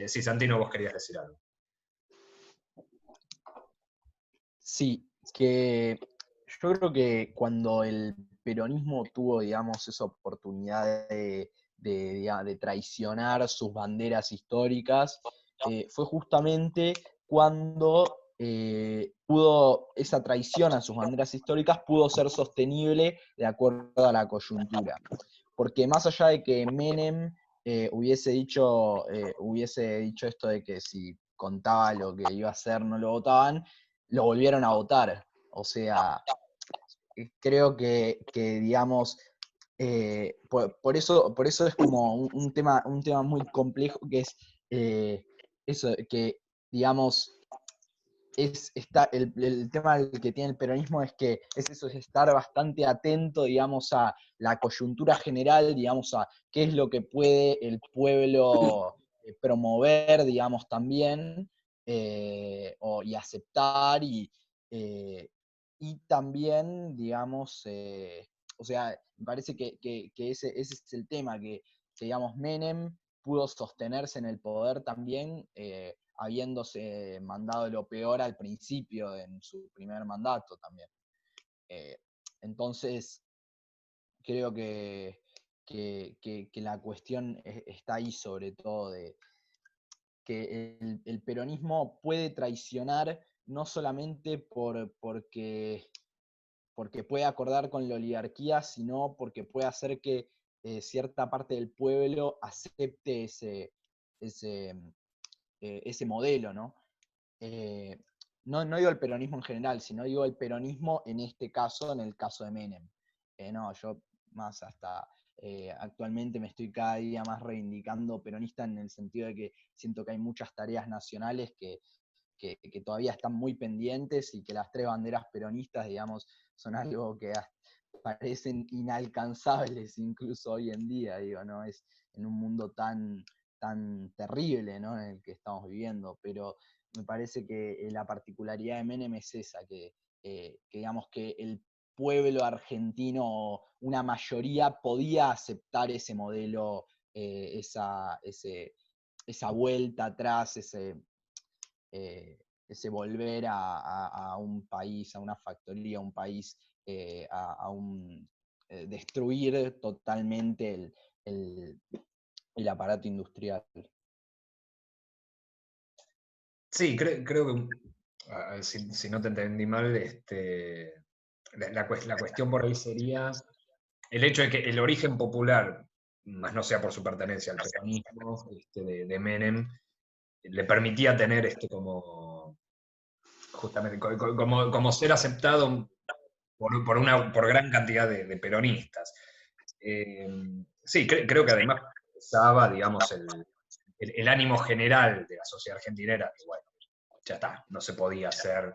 Sí, Santino, vos querías decir algo. Sí, que yo creo que cuando el peronismo tuvo, digamos, esa oportunidad de traicionar sus banderas históricas, fue justamente cuando esa traición a sus banderas históricas pudo ser sostenible de acuerdo a la coyuntura. Porque más allá de que Menem hubiese dicho esto de que si contaba lo que iba a hacer no lo votaban, lo volvieron a votar. O sea, creo que digamos, por eso es como un tema muy complejo, que es eso, que digamos, el tema que tiene el peronismo es que es eso, es estar bastante atento, digamos, a la coyuntura general, digamos, a qué es lo que puede el pueblo promover, digamos, también, y aceptar, y también, digamos, O sea, me parece que ese es el tema, que, digamos, Menem pudo sostenerse en el poder también, habiéndose mandado lo peor al principio, en su primer mandato también. Entonces, creo que la cuestión está ahí, sobre todo, de que el peronismo puede traicionar no solamente porque puede acordar con la oligarquía, sino porque puede hacer que cierta parte del pueblo acepte ese modelo, ¿no? No digo el peronismo en general, sino digo el peronismo en este caso, en el caso de Menem. No, yo más hasta actualmente me estoy cada día más reivindicando peronista, en el sentido de que siento que hay muchas tareas nacionales que todavía están muy pendientes, y que las 3 banderas peronistas, digamos, son algo que parecen inalcanzables incluso hoy en día, digo, ¿no? Es en un mundo tan terrible, ¿no?, en el que estamos viviendo, pero me parece que la particularidad de Menem es esa, que digamos que el pueblo argentino, una mayoría, podía aceptar ese modelo, esa vuelta atrás, ese volver a un país, a una factoría, a un país, destruir totalmente el aparato industrial. Sí, creo que, si no te entendí mal, la cuestión por ahí sería el hecho de que el origen popular, más no sea por su pertenencia al peronismo, de Menem, le permitía tener justamente como ser aceptado por gran cantidad de peronistas. Sí, creo que además pesaba, digamos, el ánimo general de la sociedad argentina era que, bueno, ya está, no se podía hacer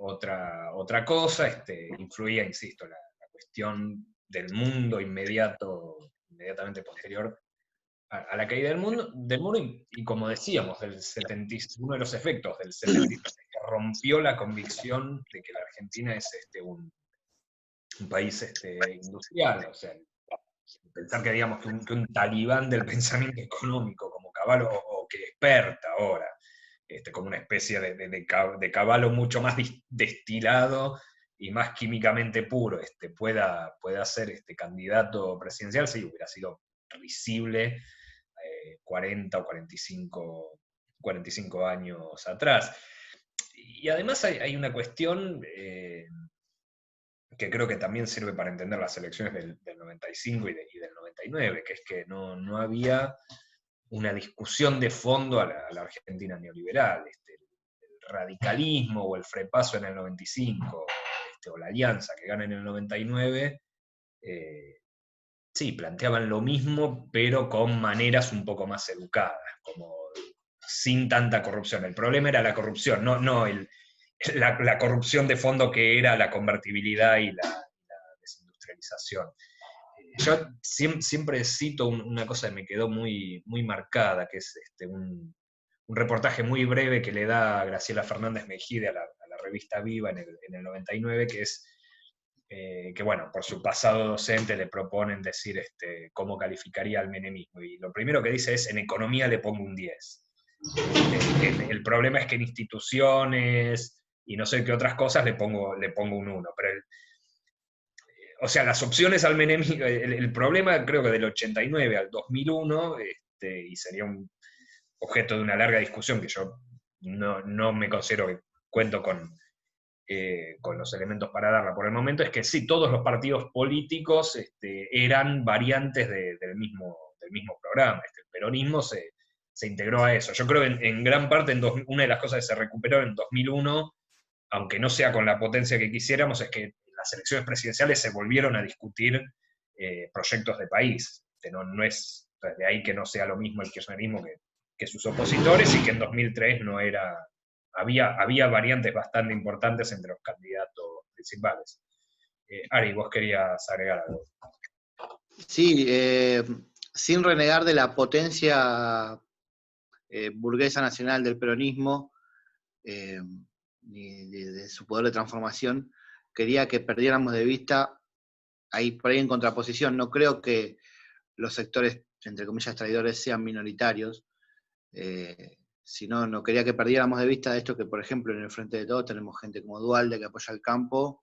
otra cosa. Influía, insisto, la cuestión del mundo inmediatamente posterior a la caída del muro, y como decíamos, uno de los efectos del 76, que rompió la convicción de que la Argentina es un país industrial. O sea, pensar que, digamos, que un talibán del pensamiento económico como Cavallo, o que desperta ahora, como una especie de Cavallo mucho más destilado y más químicamente puro, pueda ser candidato presidencial, sí, hubiera sido risible 40 o 45 años atrás. Y además hay una cuestión que creo que también sirve para entender las elecciones del 95 y del 99, que es que no había una discusión de fondo a la Argentina neoliberal. El radicalismo o el frepaso en el 95, o la alianza que gana en el 99, sí, planteaban lo mismo, pero con maneras un poco más educadas, como sin tanta corrupción. El problema era la corrupción, no la corrupción de fondo, que era la convertibilidad y la desindustrialización. Yo siempre cito una cosa que me quedó muy, muy marcada, que es un reportaje muy breve que le da Graciela Fernández Mejide a la revista Viva en el 99, que es que, bueno, por su pasado docente le proponen decir cómo calificaría al menemismo. Y lo primero que dice es: en economía le pongo un 10. El problema es que en instituciones y no sé qué otras cosas le pongo un 1. Pero o sea, las opciones al menemismo, el problema creo que del 89 al 2001, y sería un objeto de una larga discusión que yo no me considero que cuento con los elementos para darla por el momento, es que sí, todos los partidos políticos eran variantes del mismo programa. El peronismo se integró a eso. Yo creo que en gran parte, una de las cosas que se recuperó en 2001, aunque no sea con la potencia que quisiéramos, es que en las elecciones presidenciales se volvieron a discutir proyectos de país. No es de ahí que no sea lo mismo el kirchnerismo que sus opositores, y que en 2003 no era... Había variantes bastante importantes entre los candidatos principales. Ari, vos querías agregar algo. Sí, sin renegar de la potencia burguesa nacional del peronismo, ni de su poder de transformación, quería que perdiéramos de vista ahí por ahí en contraposición, no creo que los sectores, entre comillas, traidores sean minoritarios, sino no quería que perdiéramos de vista esto que, por ejemplo, en el Frente de Todos tenemos gente como Duhalde que apoya el campo,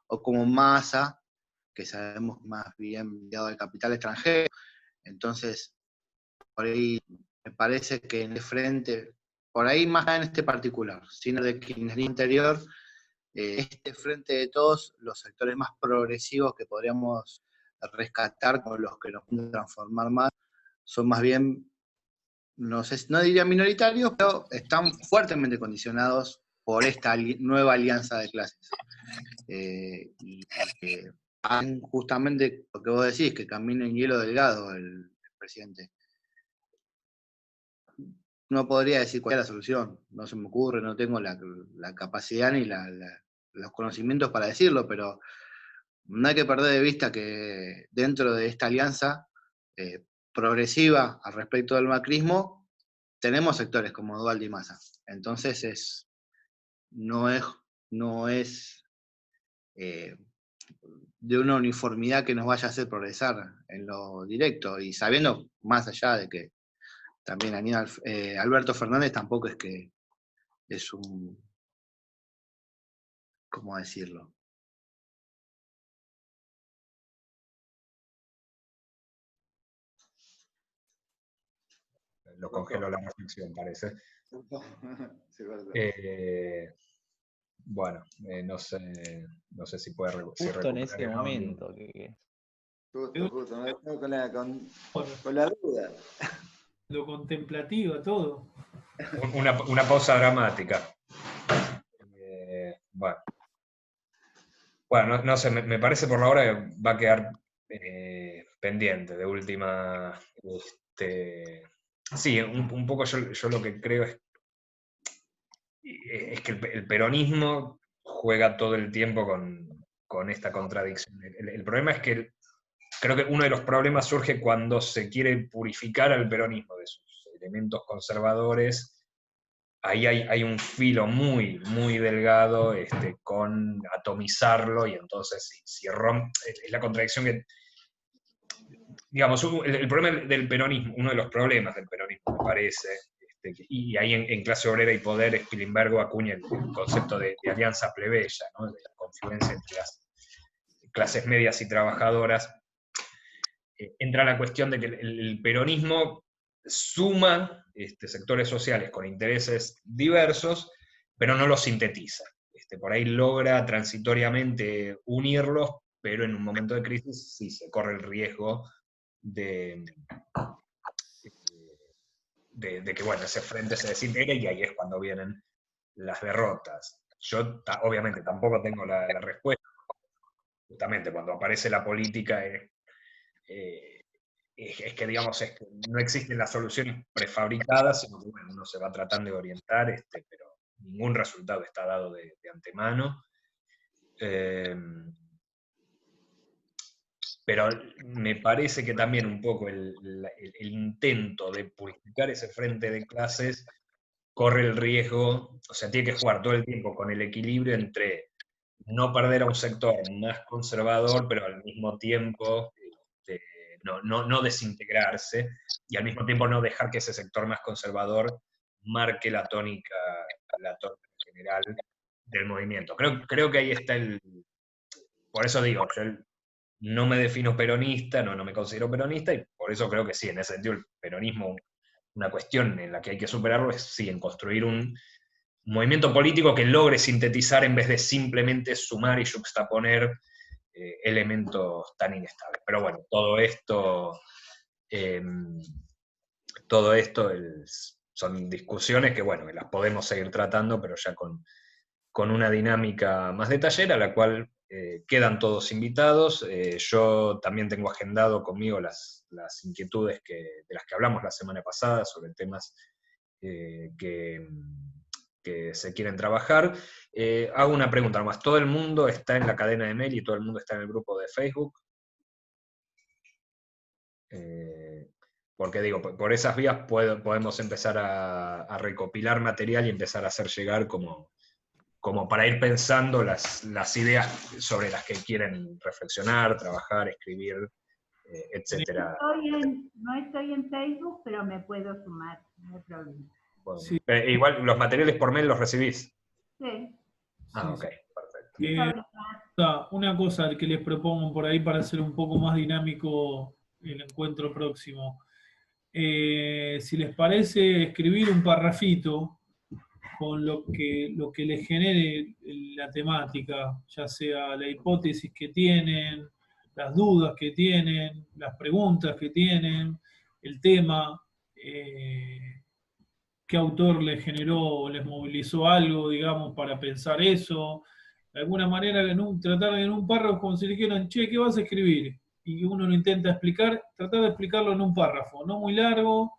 o como Massa, que sabemos más bien ligado al capital extranjero. Entonces, por ahí me parece que en el frente, por ahí más en este particular, sin el de kirchnerismo interior, este Frente de Todos, los sectores más progresivos que podríamos rescatar, como los que nos pueden transformar más, son más bien, no sé, no diría minoritarios, pero están fuertemente condicionados por esta nueva alianza de clases. Y que hagan justamente lo que vos decís, que camine en hielo delgado el presidente. No podría decir cuál es la solución, no se me ocurre, no tengo la capacidad ni los conocimientos para decirlo, pero no hay que perder de vista que dentro de esta alianza progresiva al respecto del macrismo, tenemos sectores como Duhalde y Massa. Entonces no es de una uniformidad que nos vaya a hacer progresar en lo directo, y sabiendo más allá de que también Alberto Fernández tampoco es que es un, ¿cómo decirlo? Lo congeló la reflexión, parece. Sí, verdad. Bueno, no sé si puede Justo en ese momento. Justo, me quedo con la duda. Lo contemplativo, todo. Una pausa dramática. Bueno, no sé, me parece por la hora que va a quedar pendiente de última. Sí, un poco yo lo que creo es que el peronismo juega todo el tiempo con esta contradicción. El problema es que creo que uno de los problemas surge cuando se quiere purificar al peronismo de sus elementos conservadores. Ahí hay un filo muy, muy delgado con atomizarlo, y entonces si rompe, es la contradicción que, digamos, el problema del peronismo, uno de los problemas del peronismo, me parece, y ahí en Clase Obrera y Poder, Spilimbergo acuña el concepto de alianza plebeya, ¿no? De la confluencia entre las clases medias y trabajadoras. Entra la cuestión de que el peronismo suma sectores sociales con intereses diversos, pero no los sintetiza. Por ahí logra transitoriamente unirlos, pero en un momento de crisis sí se corre el riesgo de que bueno, ese frente se desintegre, y ahí es cuando vienen las derrotas. Yo obviamente tampoco tengo la respuesta. Justamente cuando aparece la política es que, digamos, no existen las soluciones prefabricadas, sino que bueno, uno se va tratando de orientar, pero ningún resultado está dado de antemano. Pero me parece que también un poco el intento de purificar ese frente de clases corre el riesgo, o sea, tiene que jugar todo el tiempo con el equilibrio entre no perder a un sector más conservador, pero al mismo tiempo no desintegrarse, y al mismo tiempo no dejar que ese sector más conservador marque la tónica general del movimiento. Creo que ahí está por eso digo, yo no me defino peronista, no me considero peronista, y por eso creo que sí, en ese sentido el peronismo, una cuestión en la que hay que superarlo es sí, en construir un movimiento político que logre sintetizar en vez de simplemente sumar y juxtaponer elementos tan inestables. Pero bueno, todo esto son discusiones que, bueno, que las podemos seguir tratando, pero ya con una dinámica más detallera, a la cual quedan todos invitados. Yo también tengo agendado conmigo las inquietudes de las que hablamos la semana pasada sobre temas que se quieren trabajar. Hago una pregunta nomás. ¿Todo el mundo está en la cadena de mail y todo el mundo está en el grupo de Facebook? Porque digo, por esas vías podemos empezar a recopilar material y empezar a hacer llegar como como para ir pensando las ideas sobre las que quieren reflexionar, trabajar, escribir, etcétera. No estoy en Facebook, pero me puedo sumar, no hay problema. Bueno, Sí. igual, ¿los materiales por mail los recibís? Sí. Ah, ok, perfecto. Una cosa que les propongo por ahí para hacer un poco más dinámico el encuentro próximo. Si les parece, escribir un parrafito con lo que les genere la temática, ya sea la hipótesis que tienen, las dudas que tienen, las preguntas que tienen, el tema, qué autor les generó o les movilizó algo, digamos, para pensar eso. De alguna manera, tratar de en un párrafo, como si le dijeran, che, ¿qué vas a escribir? Y uno lo intenta explicar, tratar de explicarlo en un párrafo, no muy largo,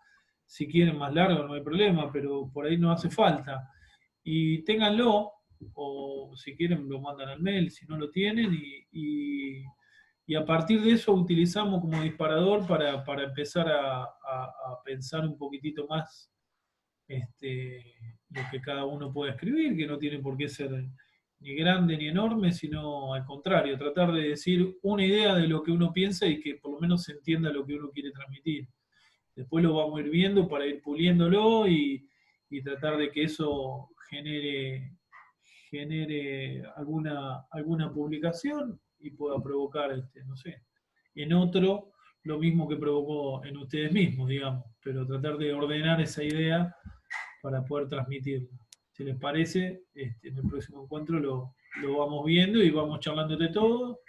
si quieren más largo no hay problema, pero por ahí no hace falta. Y ténganlo, o si quieren lo mandan al mail, si no lo tienen, y a partir de eso utilizamos como disparador para empezar a pensar un poquitito más lo que cada uno puede escribir, que no tiene por qué ser ni grande ni enorme, sino al contrario, tratar de decir una idea de lo que uno piensa y que por lo menos se entienda lo que uno quiere transmitir. Después lo vamos a ir viendo para ir puliéndolo y tratar de que eso genere alguna publicación y pueda provocar, no sé, en otro lo mismo que provocó en ustedes mismos, digamos, pero tratar de ordenar esa idea para poder transmitirla. Si les parece, en el próximo encuentro lo vamos viendo y vamos charlando de todo,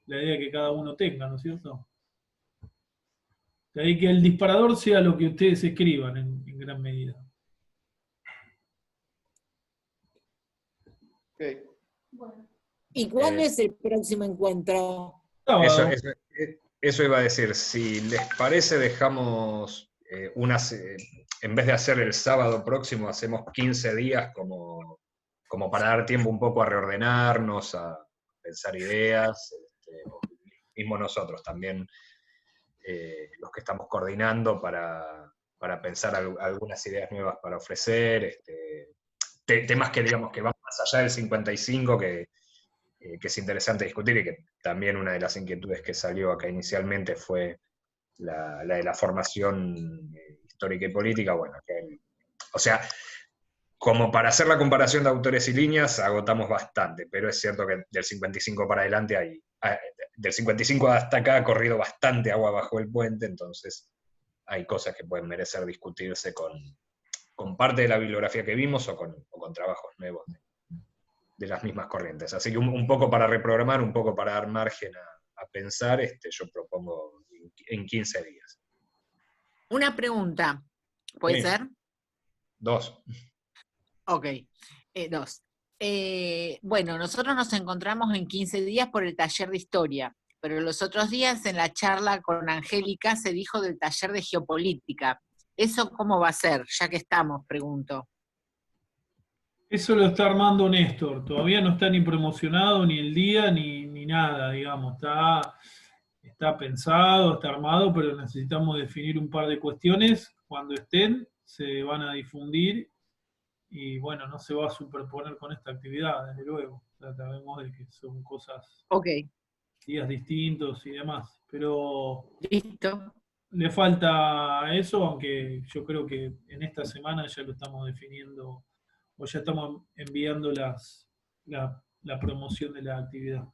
la idea que cada uno tenga, ¿no es cierto? De ahí que el disparador sea lo que ustedes escriban en gran medida. Okay. ¿Y cuándo es el próximo encuentro? Eso iba a decir, si les parece dejamos en vez de hacer el sábado próximo, hacemos 15 días como para dar tiempo un poco a reordenarnos, a pensar ideas, mismo nosotros también, los que estamos coordinando para pensar algunas ideas nuevas para ofrecer, temas que digamos que van más allá del 55, que es interesante discutir, y que también una de las inquietudes que salió acá inicialmente fue la de la formación histórica y política. Bueno, o sea, como para hacer la comparación de autores y líneas, agotamos bastante, pero es cierto que del 55 para adelante del 55 hasta acá ha corrido bastante agua bajo el puente, entonces hay cosas que pueden merecer discutirse con parte de la bibliografía que vimos o con trabajos nuevos de las mismas corrientes. Así que un poco para reprogramar, un poco para dar margen a pensar, yo propongo en 15 días. Una pregunta, ¿puede ser? 2. Ok, 2. Bueno, nosotros nos encontramos en 15 días por el taller de historia, pero los otros días en la charla con Angélica se dijo del taller de geopolítica. ¿Eso cómo va a ser? Ya que estamos, pregunto. Eso lo está armando Néstor, todavía no está ni promocionado, ni el día, ni nada, digamos, está pensado, está armado, pero necesitamos definir un par de cuestiones. Cuando estén, se van a difundir y bueno, no se va a superponer con esta actividad, desde luego. Sabemos de que son cosas, días distintos y demás, pero listo. Le falta eso, aunque yo creo que en esta semana ya lo estamos definiendo, o ya estamos enviando la promoción de la actividad.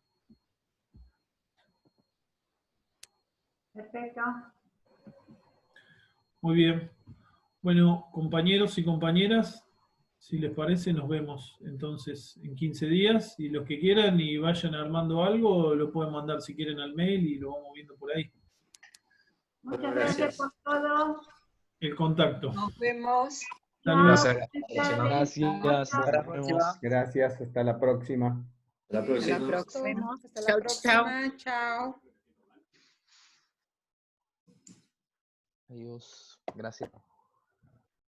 Perfecto. Muy bien. Bueno, compañeros y compañeras, si les parece, nos vemos entonces en 15 días. Y los que quieran y vayan armando algo, lo pueden mandar si quieren al mail y lo vamos viendo por ahí. Muchas gracias por todo. El contacto. Nos vemos. Gracias. Gracias. Hasta la próxima. Gracias, hasta la próxima. Hasta la próxima. Nos vemos. Hasta la próxima. Chao. Adiós. Gracias.